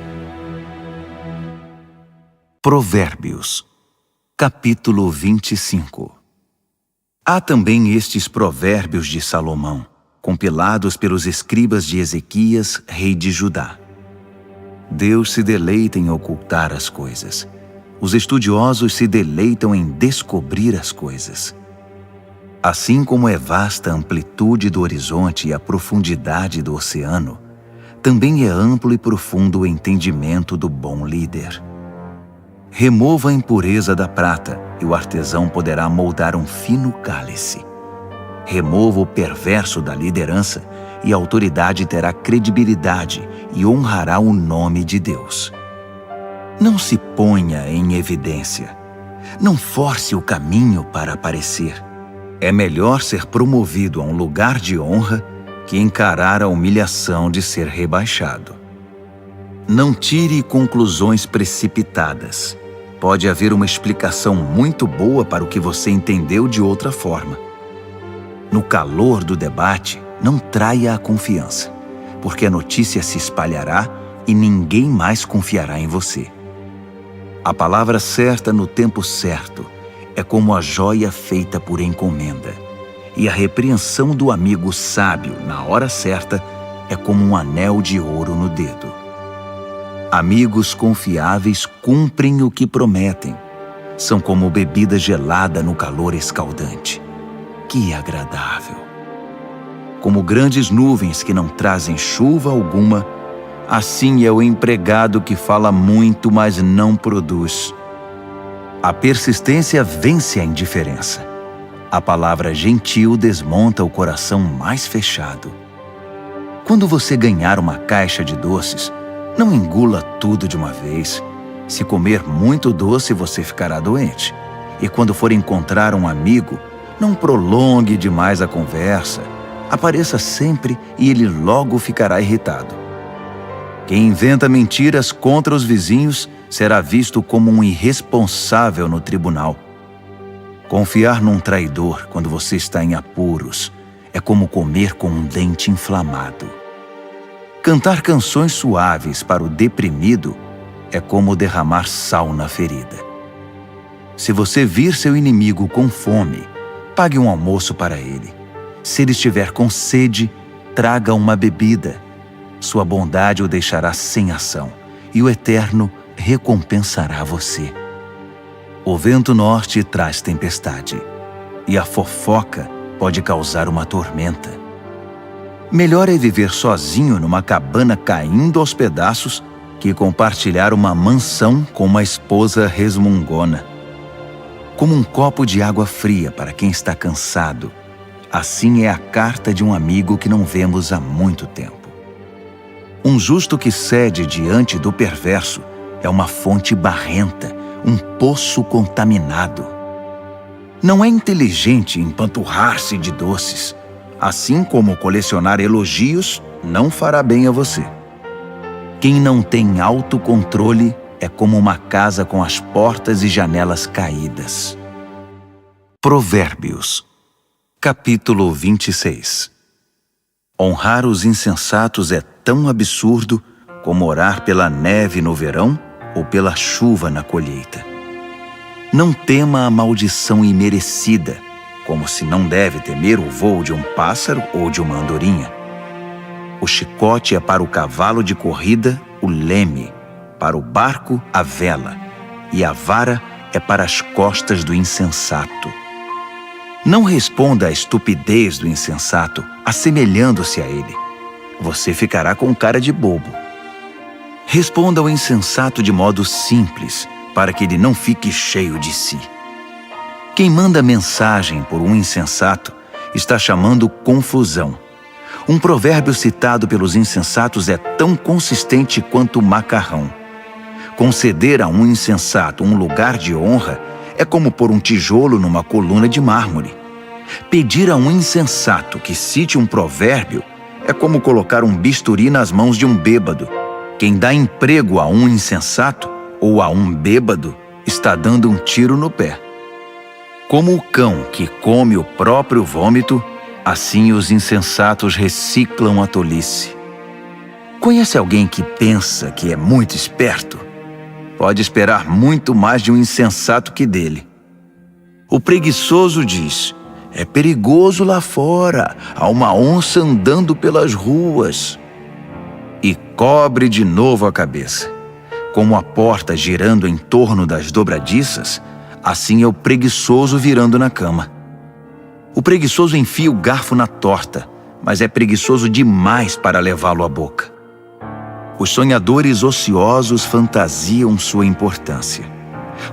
Provérbios, capítulo 25. Há também estes provérbios de Salomão, compilados pelos escribas de Ezequias, rei de Judá. Deus se deleita em ocultar as coisas. Os estudiosos se deleitam em descobrir as coisas. Assim como é vasta a amplitude do horizonte e a profundidade do oceano, também é amplo e profundo o entendimento do bom líder. Remova a impureza da prata, e o artesão poderá moldar um fino cálice. Remova o perverso da liderança, e a autoridade terá credibilidade e honrará o nome de Deus. Não se ponha em evidência. Não force o caminho para aparecer. É melhor ser promovido a um lugar de honra que encarar a humilhação de ser rebaixado. Não tire conclusões precipitadas. Pode haver uma explicação muito boa para o que você entendeu de outra forma. No calor do debate, não traia a confiança, porque a notícia se espalhará e ninguém mais confiará em você. A palavra certa no tempo certo é como a joia feita por encomenda, e a repreensão do amigo sábio na hora certa é como um anel de ouro no dedo. Amigos confiáveis cumprem o que prometem. São como bebida gelada no calor escaldante. Que agradável! Como grandes nuvens que não trazem chuva alguma, assim é o empregado que fala muito, mas não produz. A persistência vence a indiferença. A palavra gentil desmonta o coração mais fechado. Quando você ganhar uma caixa de doces, não engula tudo de uma vez. Se comer muito doce, você ficará doente. E quando for encontrar um amigo, não prolongue demais a conversa. Apareça sempre e ele logo ficará irritado. Quem inventa mentiras contra os vizinhos será visto como um irresponsável no tribunal. Confiar num traidor quando você está em apuros é como comer com um dente inflamado. Cantar canções suaves para o deprimido é como derramar sal na ferida. Se você vir seu inimigo com fome, pague um almoço para ele. Se ele estiver com sede, traga uma bebida. Sua bondade o deixará sem ação, e o Eterno recompensará você. O vento norte traz tempestade, e a fofoca pode causar uma tormenta. Melhor é viver sozinho numa cabana caindo aos pedaços que compartilhar uma mansão com uma esposa resmungona. Como um copo de água fria para quem está cansado, assim é a carta de um amigo que não vemos há muito tempo. Um justo que cede diante do perverso é uma fonte barrenta, um poço contaminado. Não é inteligente empanturrar-se de doces, assim como colecionar elogios não fará bem a você. Quem não tem autocontrole é como uma casa com as portas e janelas caídas. Provérbios, capítulo 26. Honrar os insensatos é tão absurdo como orar pela neve no verão ou pela chuva na colheita. Não tema a maldição imerecida, como se não deve temer o voo de um pássaro ou de uma andorinha. O chicote é para o cavalo de corrida o leme, para o barco a vela, e a vara é para as costas do insensato. Não responda à estupidez do insensato, assemelhando-se a ele. Você ficará com cara de bobo. Responda ao insensato de modo simples, para que ele não fique cheio de si. Quem manda mensagem por um insensato está chamando confusão. Um provérbio citado pelos insensatos é tão consistente quanto o macarrão. Conceder a um insensato um lugar de honra é como pôr um tijolo numa coluna de mármore. Pedir a um insensato que cite um provérbio é como colocar um bisturi nas mãos de um bêbado. Quem dá emprego a um insensato ou a um bêbado está dando um tiro no pé. Como o cão que come o próprio vômito, assim os insensatos reciclam a tolice. Conhece alguém que pensa que é muito esperto? Pode esperar muito mais de um insensato que dele. O preguiçoso diz: é perigoso lá fora, há uma onça andando pelas ruas. E cobre de novo a cabeça. Como a porta girando em torno das dobradiças, assim é o preguiçoso virando na cama. O preguiçoso enfia o garfo na torta, mas é preguiçoso demais para levá-lo à boca. Os sonhadores ociosos fantasiam sua importância.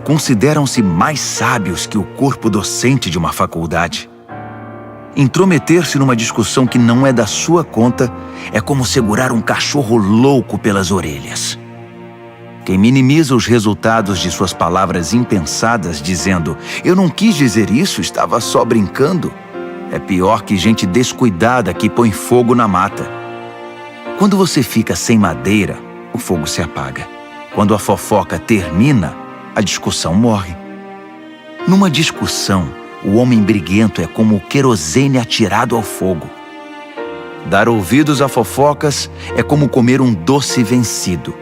Consideram-se mais sábios que o corpo docente de uma faculdade. Intrometer-se numa discussão que não é da sua conta é como segurar um cachorro louco pelas orelhas. Quem minimiza os resultados de suas palavras impensadas, dizendo "eu não quis dizer isso, estava só brincando", é pior que gente descuidada que põe fogo na mata. Quando você fica sem madeira, o fogo se apaga. Quando a fofoca termina, a discussão morre. Numa discussão, o homem briguento é como o querosene atirado ao fogo. Dar ouvidos a fofocas é como comer um doce vencido.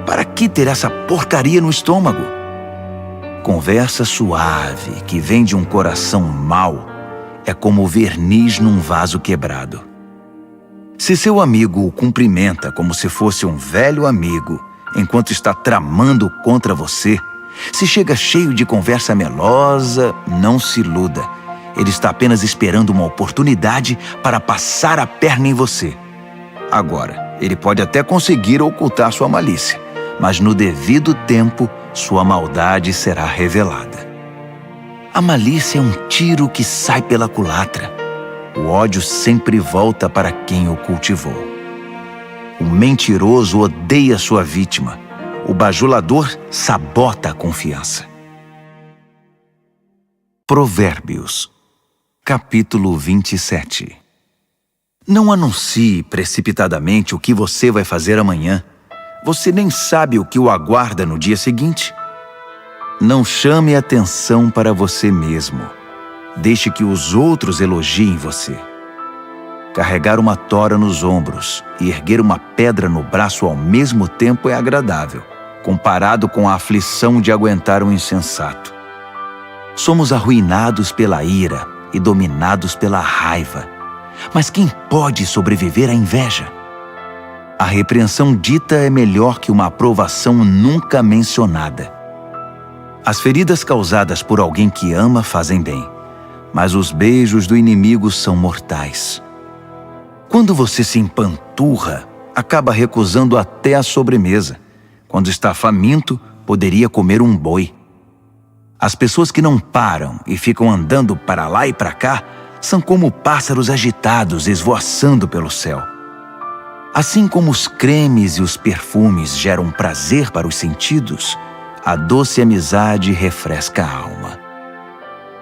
Para que ter essa porcaria no estômago? Conversa suave que vem de um coração mau é como verniz num vaso quebrado. Se seu amigo o cumprimenta como se fosse um velho amigo, enquanto está tramando contra você, se chega cheio de conversa melosa, não se iluda. Ele está apenas esperando uma oportunidade para passar a perna em você. Agora, ele pode até conseguir ocultar sua malícia, mas no devido tempo, sua maldade será revelada. A malícia é um tiro que sai pela culatra. O ódio sempre volta para quem o cultivou. O mentiroso odeia sua vítima. O bajulador sabota a confiança. Provérbios, capítulo 27. Não anuncie precipitadamente o que você vai fazer amanhã. Você nem sabe o que o aguarda no dia seguinte. Não chame atenção para você mesmo. Deixe que os outros elogiem você. Carregar uma tora nos ombros e erguer uma pedra no braço ao mesmo tempo é agradável, comparado com a aflição de aguentar um insensato. Somos arruinados pela ira e dominados pela raiva. Mas quem pode sobreviver à inveja? A repreensão dita é melhor que uma aprovação nunca mencionada. As feridas causadas por alguém que ama fazem bem, mas os beijos do inimigo são mortais. Quando você se empanturra, acaba recusando até a sobremesa. Quando está faminto, poderia comer um boi. As pessoas que não param e ficam andando para lá e para cá são como pássaros agitados esvoaçando pelo céu. Assim como os cremes e os perfumes geram prazer para os sentidos, a doce amizade refresca a alma.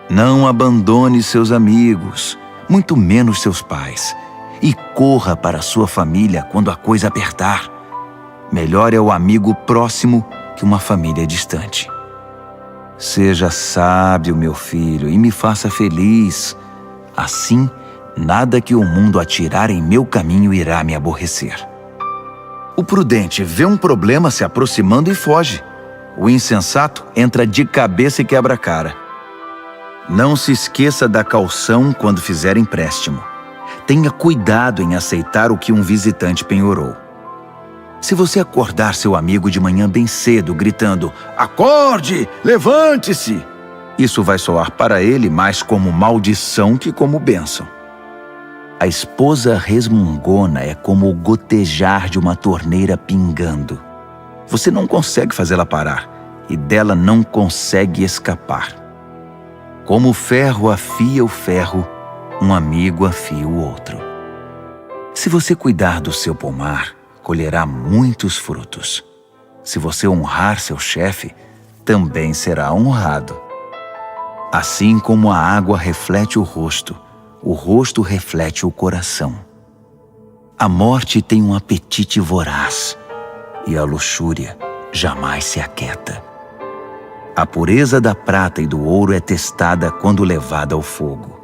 Não abandone seus amigos, muito menos seus pais, e corra para sua família quando a coisa apertar. Melhor é o amigo próximo que uma família distante. Seja sábio, meu filho, e me faça feliz. Assim, nada que o mundo atirar em meu caminho irá me aborrecer. O prudente vê um problema se aproximando e foge. O insensato entra de cabeça e quebra a cara. Não se esqueça da caução quando fizer empréstimo. Tenha cuidado em aceitar o que um visitante penhorou. Se você acordar seu amigo de manhã bem cedo, gritando, "Acorde! Levante-se!", isso vai soar para ele mais como maldição que como bênção. A esposa resmungona é como o gotejar de uma torneira pingando. Você não consegue fazê-la parar e dela não consegue escapar. Como o ferro afia o ferro, um amigo afia o outro. Se você cuidar do seu pomar, colherá muitos frutos. Se você honrar seu chefe, também será honrado. Assim como a água reflete o rosto reflete o coração. A morte tem um apetite voraz, e a luxúria jamais se aquieta. A pureza da prata e do ouro é testada quando levada ao fogo.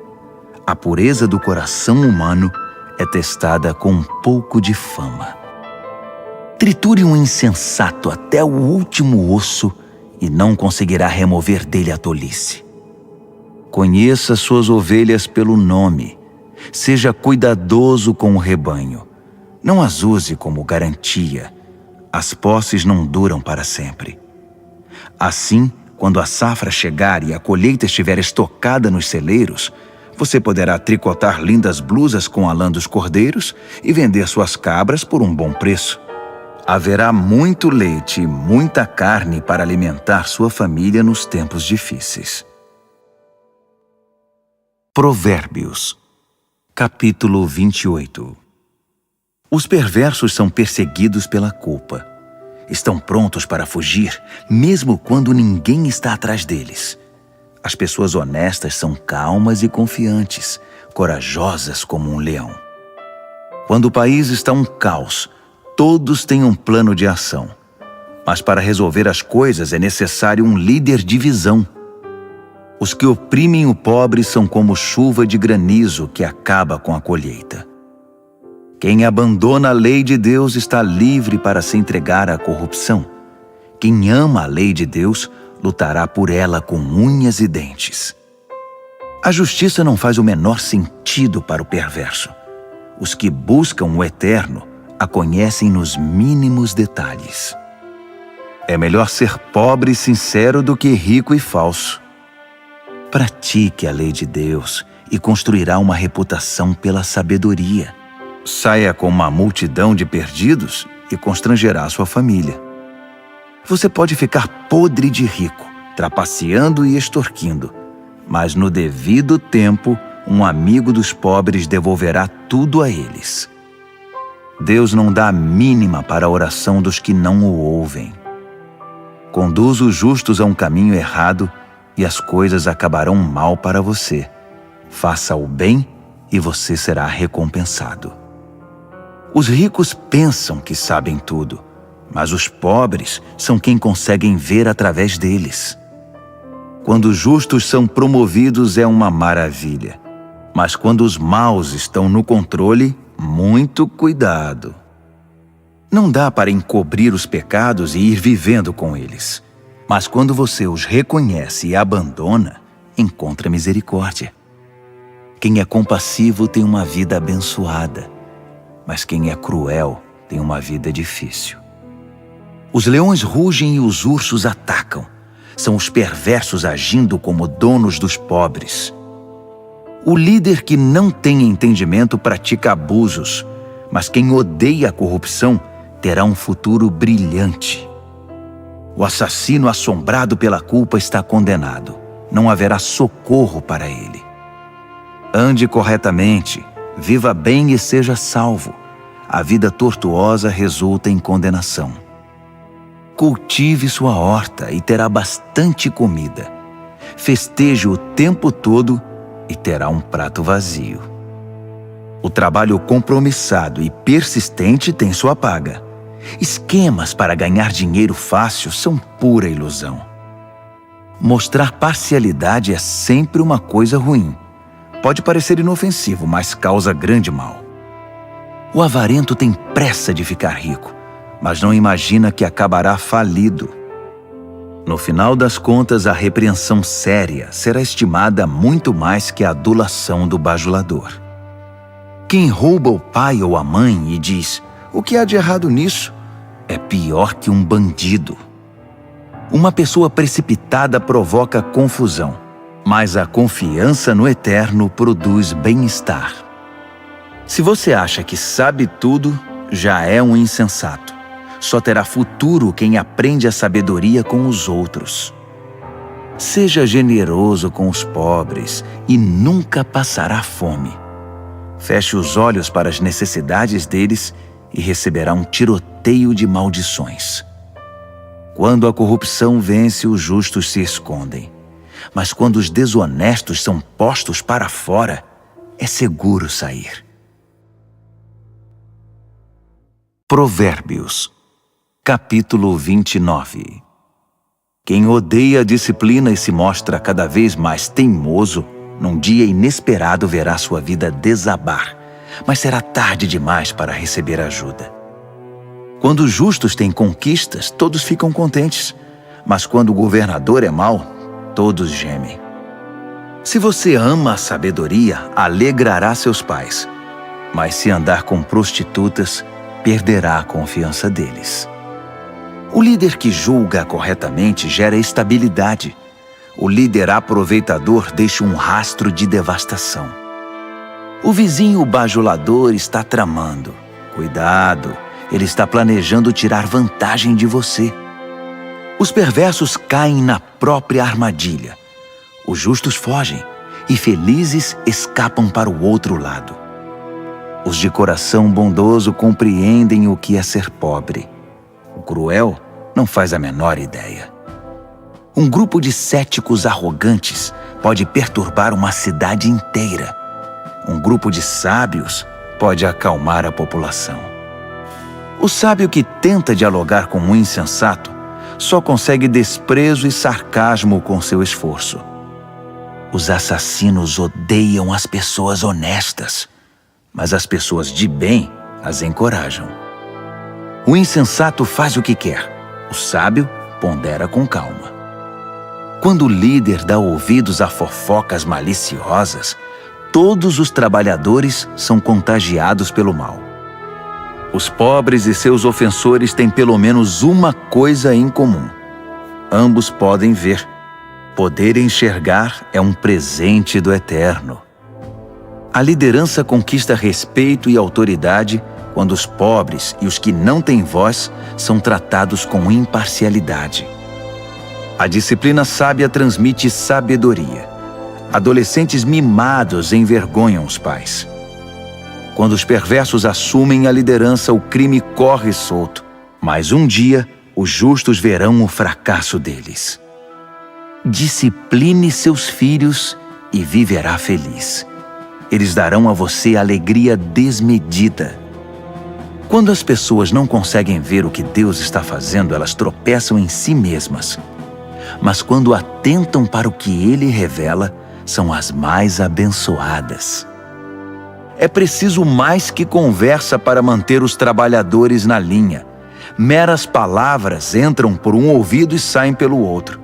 A pureza do coração humano é testada com um pouco de fama. Triture um insensato até o último osso e não conseguirá remover dele a tolice. Conheça suas ovelhas pelo nome. Seja cuidadoso com o rebanho. Não as use como garantia. As posses não duram para sempre. Assim, quando a safra chegar e a colheita estiver estocada nos celeiros, você poderá tricotar lindas blusas com a lã dos cordeiros e vender suas cabras por um bom preço. Haverá muito leite e muita carne para alimentar sua família nos tempos difíceis. Provérbios, capítulo 28. Os perversos são perseguidos pela culpa. Estão prontos para fugir, mesmo quando ninguém está atrás deles. As pessoas honestas são calmas e confiantes, corajosas como um leão. Quando o país está um caos, todos têm um plano de ação. Mas para resolver as coisas é necessário um líder de visão. Os que oprimem o pobre são como chuva de granizo que acaba com a colheita. Quem abandona a lei de Deus está livre para se entregar à corrupção. Quem ama a lei de Deus lutará por ela com unhas e dentes. A justiça não faz o menor sentido para o perverso. Os que buscam o eterno a conhecem nos mínimos detalhes. É melhor ser pobre e sincero do que rico e falso. Pratique a lei de Deus e construirá uma reputação pela sabedoria. Saia com uma multidão de perdidos e constrangerá sua família. Você pode ficar podre de rico, trapaceando e extorquindo, mas no devido tempo, um amigo dos pobres devolverá tudo a eles. Deus não dá a mínima para a oração dos que não o ouvem. Conduz os justos a um caminho errado e as coisas acabarão mal para você. Faça o bem e você será recompensado. Os ricos pensam que sabem tudo, mas os pobres são quem conseguem ver através deles. Quando os justos são promovidos é uma maravilha, mas quando os maus estão no controle, muito cuidado. Não dá para encobrir os pecados e ir vivendo com eles, mas quando você os reconhece e abandona, encontra misericórdia. Quem é compassivo tem uma vida abençoada, mas quem é cruel tem uma vida difícil. Os leões rugem e os ursos atacam. São os perversos agindo como donos dos pobres. O líder que não tem entendimento pratica abusos, mas quem odeia a corrupção terá um futuro brilhante. O assassino assombrado pela culpa está condenado. Não haverá socorro para ele. Ande corretamente, viva bem e seja salvo. A vida tortuosa resulta em condenação. Cultive sua horta e terá bastante comida. Festeje o tempo todo e terá um prato vazio. O trabalho compromissado e persistente tem sua paga. Esquemas para ganhar dinheiro fácil são pura ilusão. Mostrar parcialidade é sempre uma coisa ruim. Pode parecer inofensivo, mas causa grande mal. O avarento tem pressa de ficar rico, mas não imagina que acabará falido. No final das contas, a repreensão séria será estimada muito mais que a adulação do bajulador. Quem rouba o pai ou a mãe e diz, "O que há de errado nisso?", é pior que um bandido. Uma pessoa precipitada provoca confusão, mas a confiança no Eterno produz bem-estar. Se você acha que sabe tudo, já é um insensato. Só terá futuro quem aprende a sabedoria com os outros. Seja generoso com os pobres e nunca passará fome. Feche os olhos para as necessidades deles e receberá um tiroteio de maldições. Quando a corrupção vence, os justos se escondem. Mas quando os desonestos são postos para fora, é seguro sair. Provérbios, capítulo 29. Quem odeia a disciplina e se mostra cada vez mais teimoso, num dia inesperado verá sua vida desabar, mas será tarde demais para receber ajuda. Quando os justos têm conquistas, todos ficam contentes, mas quando o governador é mau, todos gemem. Se você ama a sabedoria, alegrará seus pais, mas se andar com prostitutas, perderá a confiança deles. O líder que julga corretamente gera estabilidade. O líder aproveitador deixa um rastro de devastação. O vizinho bajulador está tramando. Cuidado, ele está planejando tirar vantagem de você. Os perversos caem na própria armadilha. Os justos fogem e felizes escapam para o outro lado. Os de coração bondoso compreendem o que é ser pobre. O cruel não faz a menor ideia. Um grupo de céticos arrogantes pode perturbar uma cidade inteira. Um grupo de sábios pode acalmar a população. O sábio que tenta dialogar com um insensato só consegue desprezo e sarcasmo com seu esforço. Os assassinos odeiam as pessoas honestas, mas as pessoas de bem as encorajam. O insensato faz o que quer, o sábio pondera com calma. Quando o líder dá ouvidos a fofocas maliciosas, todos os trabalhadores são contagiados pelo mal. Os pobres e seus ofensores têm pelo menos uma coisa em comum. Ambos podem ver. Poder enxergar é um presente do Eterno. A liderança conquista respeito e autoridade quando os pobres e os que não têm voz são tratados com imparcialidade. A disciplina sábia transmite sabedoria. Adolescentes mimados envergonham os pais. Quando os perversos assumem a liderança, o crime corre solto. Mas um dia, os justos verão o fracasso deles. Discipline seus filhos e viverá feliz. Eles darão a você alegria desmedida. Quando as pessoas não conseguem ver o que Deus está fazendo, elas tropeçam em si mesmas. Mas quando atentam para o que Ele revela, são as mais abençoadas. É preciso mais que conversa para manter os trabalhadores na linha. Meras palavras entram por um ouvido e saem pelo outro.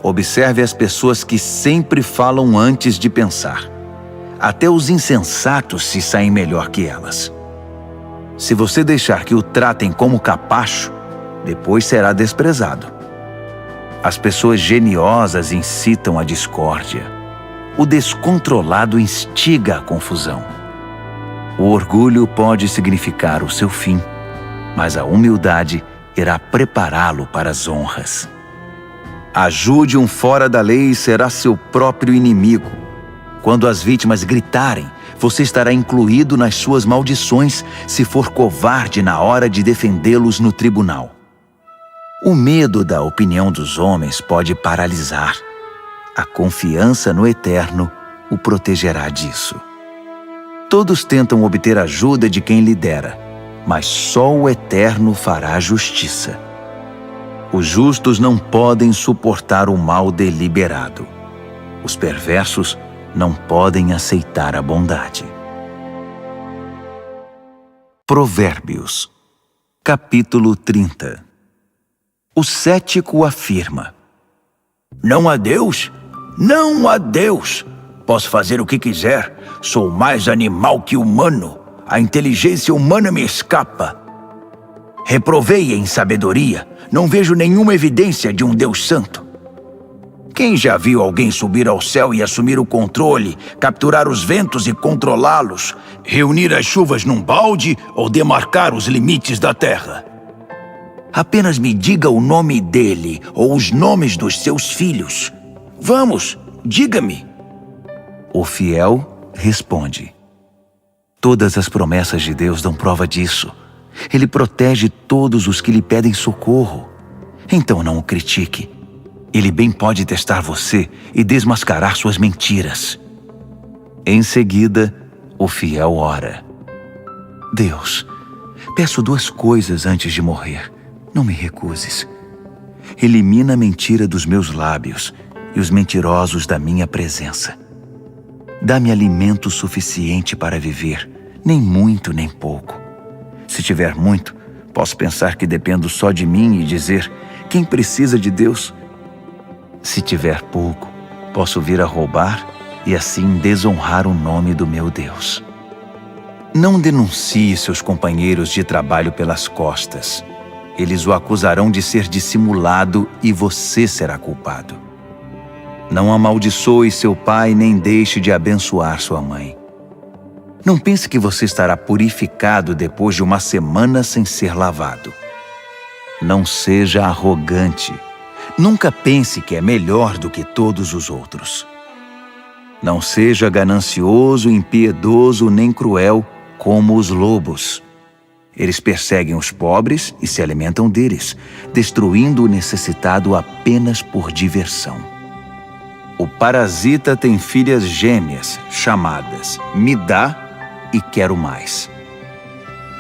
Observe as pessoas que sempre falam antes de pensar. Até os insensatos se saem melhor que elas. Se você deixar que o tratem como capacho, depois será desprezado. As pessoas geniosas incitam a discórdia. O descontrolado instiga a confusão. O orgulho pode significar o seu fim, mas a humildade irá prepará-lo para as honras. Ajude um fora da lei e será seu próprio inimigo. Quando as vítimas gritarem, você estará incluído nas suas maldições se for covarde na hora de defendê-los no tribunal. O medo da opinião dos homens pode paralisar. A confiança no Eterno o protegerá disso. Todos tentam obter ajuda de quem lidera, mas só o Eterno fará justiça. Os justos não podem suportar o mal deliberado. Os perversos não podem aceitar a bondade. Provérbios, capítulo 30. O cético afirma: não há Deus? Não há Deus! Posso fazer o que quiser. Sou mais animal que humano. A inteligência humana me escapa. Reprovei em sabedoria. Não vejo nenhuma evidência de um Deus santo. Quem já viu alguém subir ao céu e assumir o controle, capturar os ventos e controlá-los, reunir as chuvas num balde ou demarcar os limites da terra? Apenas me diga o nome dele ou os nomes dos seus filhos. Vamos, diga-me. O fiel responde: todas as promessas de Deus dão prova disso. Ele protege todos os que lhe pedem socorro. Então não o critique. Ele bem pode testar você e desmascarar suas mentiras. Em seguida, o fiel ora: Deus, peço duas coisas antes de morrer. Não me recuses. Elimina a mentira dos meus lábios e os mentirosos da minha presença. Dá-me alimento suficiente para viver, nem muito nem pouco. Se tiver muito, posso pensar que dependo só de mim e dizer: quem precisa de Deus? Se tiver pouco, posso vir a roubar e assim desonrar o nome do meu Deus. Não denuncie seus companheiros de trabalho pelas costas. Eles o acusarão de ser dissimulado e você será culpado. Não amaldiçoe seu pai nem deixe de abençoar sua mãe. Não pense que você estará purificado depois de uma semana sem ser lavado. Não seja arrogante. Nunca pense que é melhor do que todos os outros. Não seja ganancioso, impiedoso nem cruel como os lobos. Eles perseguem os pobres e se alimentam deles, destruindo o necessitado apenas por diversão. O parasita tem filhas gêmeas, chamadas me dá e quero mais.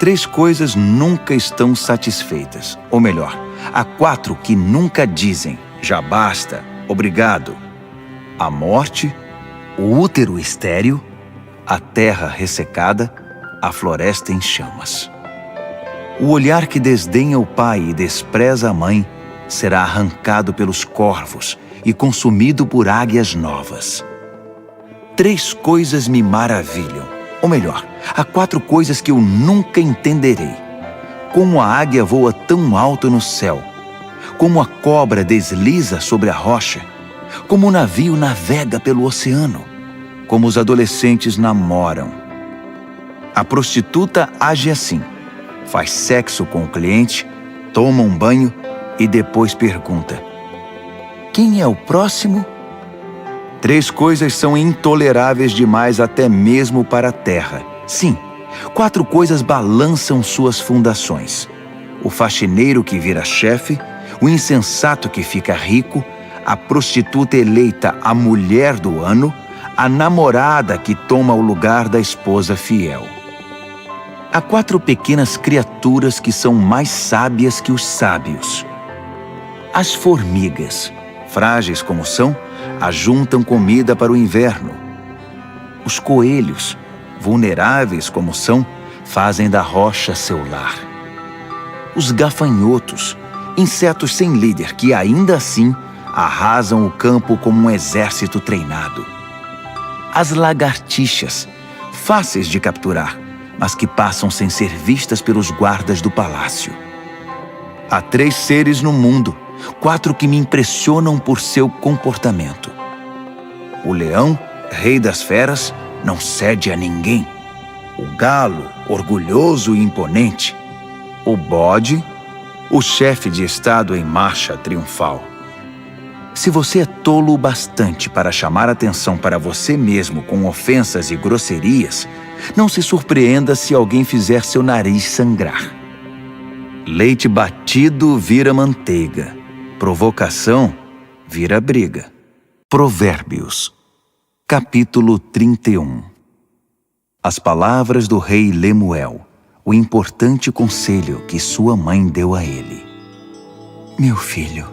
3 coisas nunca estão satisfeitas, ou melhor, há 4 que nunca dizem já basta, obrigado: a morte, o útero estéril, a terra ressecada, a floresta em chamas. O olhar que desdenha o pai e despreza a mãe será arrancado pelos corvos e consumido por águias novas. 3 coisas me maravilham, ou melhor, há 4 coisas que eu nunca entenderei. Como a águia voa tão alto no céu, como a cobra desliza sobre a rocha, como o navio navega pelo oceano, como os adolescentes namoram. A prostituta age assim: faz sexo com o cliente, toma um banho e depois pergunta: quem é o próximo? 3 coisas são intoleráveis demais até mesmo para a terra. Sim, 4 coisas balançam suas fundações: o faxineiro que vira chefe, o insensato que fica rico, a prostituta eleita a mulher do ano, a namorada que toma o lugar da esposa fiel. Há 4 pequenas criaturas que são mais sábias que os sábios. As formigas, frágeis como são, ajuntam comida para o inverno. Os coelhos, vulneráveis como são, fazem da rocha seu lar. Os gafanhotos, insetos sem líder que ainda assim arrasam o campo como um exército treinado. As lagartixas, fáceis de capturar, mas que passam sem ser vistas pelos guardas do palácio. Há 3 seres no mundo, 4 que me impressionam por seu comportamento. O leão, rei das feras, não cede a ninguém. O galo, orgulhoso e imponente. O bode, o chefe de estado em marcha triunfal. Se você é tolo o bastante para chamar atenção para você mesmo com ofensas e grosserias, não se surpreenda se alguém fizer seu nariz sangrar. Leite batido vira manteiga. Provocação vira briga. Provérbios, capítulo 31. As palavras do rei Lemuel, o importante conselho que sua mãe deu a ele. Meu filho,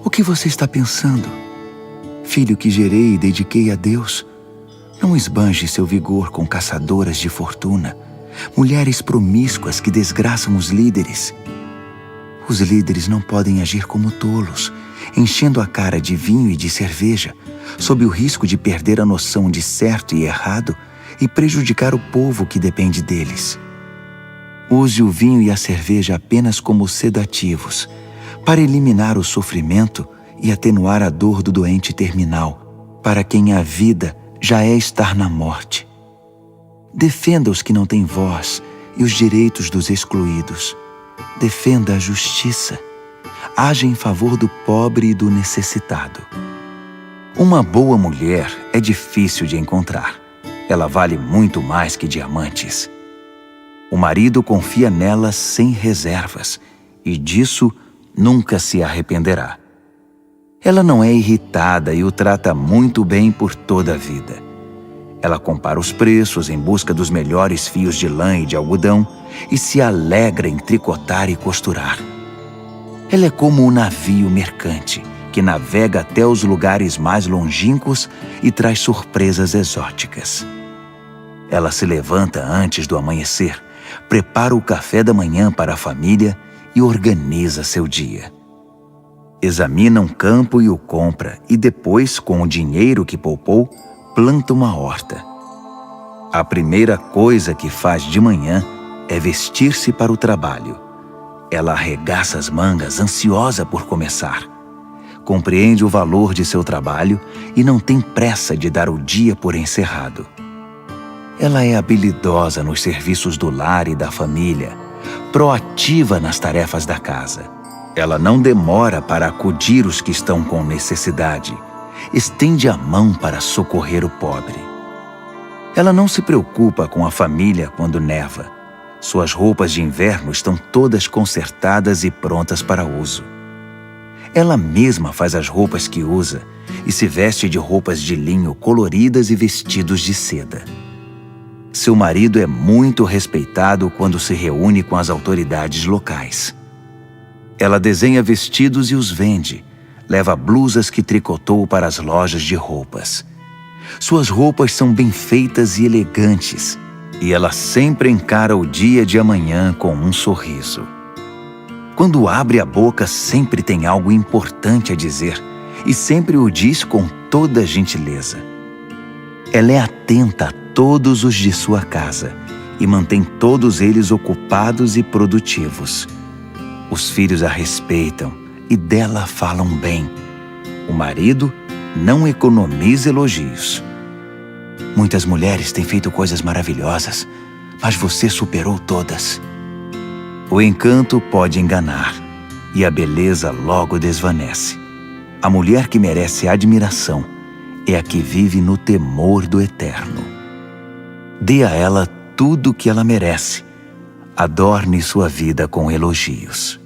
o que você está pensando? Filho que gerei e dediquei a Deus, não esbanje seu vigor com caçadoras de fortuna, mulheres promíscuas que desgraçam os líderes. Os líderes não podem agir como tolos, enchendo a cara de vinho e de cerveja, sob o risco de perder a noção de certo e errado e prejudicar o povo que depende deles. Use o vinho e a cerveja apenas como sedativos, para eliminar o sofrimento e atenuar a dor do doente terminal, para quem a vida já é estar na morte. Defenda os que não têm voz e os direitos dos excluídos. Defenda a justiça. Haja em favor do pobre e do necessitado. Uma boa mulher é difícil de encontrar. Ela vale muito mais que diamantes. O marido confia nela sem reservas, e disso nunca se arrependerá. Ela não é irritada e o trata muito bem por toda a vida. Ela compara os preços em busca dos melhores fios de lã e de algodão e se alegra em tricotar e costurar. Ela é como um navio mercante que navega até os lugares mais longínquos e traz surpresas exóticas. Ela se levanta antes do amanhecer, prepara o café da manhã para a família e organiza seu dia. Examina um campo e o compra, e depois, com o dinheiro que poupou, planta uma horta. A primeira coisa que faz de manhã é vestir-se para o trabalho. Ela arregaça as mangas, ansiosa por começar. Compreende o valor de seu trabalho e não tem pressa de dar o dia por encerrado. Ela é habilidosa nos serviços do lar e da família, proativa nas tarefas da casa. Ela não demora para acudir os que estão com necessidade. Estende a mão para socorrer o pobre. Ela não se preocupa com a família quando neva. Suas roupas de inverno estão todas consertadas e prontas para uso. Ela mesma faz as roupas que usa e se veste de roupas de linho coloridas e vestidos de seda. Seu marido é muito respeitado quando se reúne com as autoridades locais. Ela desenha vestidos e os vende. Leva blusas que tricotou para as lojas de roupas. Suas roupas são bem feitas e elegantes, e ela sempre encara o dia de amanhã com um sorriso. Quando abre a boca, sempre tem algo importante a dizer, e sempre o diz com toda gentileza. Ela é atenta a todos os de sua casa e mantém todos eles ocupados e produtivos. Os filhos a respeitam e dela falam bem. O marido não economiza elogios. Muitas mulheres têm feito coisas maravilhosas, mas você superou todas. O encanto pode enganar e a beleza logo desvanece. A mulher que merece admiração é a que vive no temor do Eterno. Dê a ela tudo o que ela merece. adorne sua vida com elogios.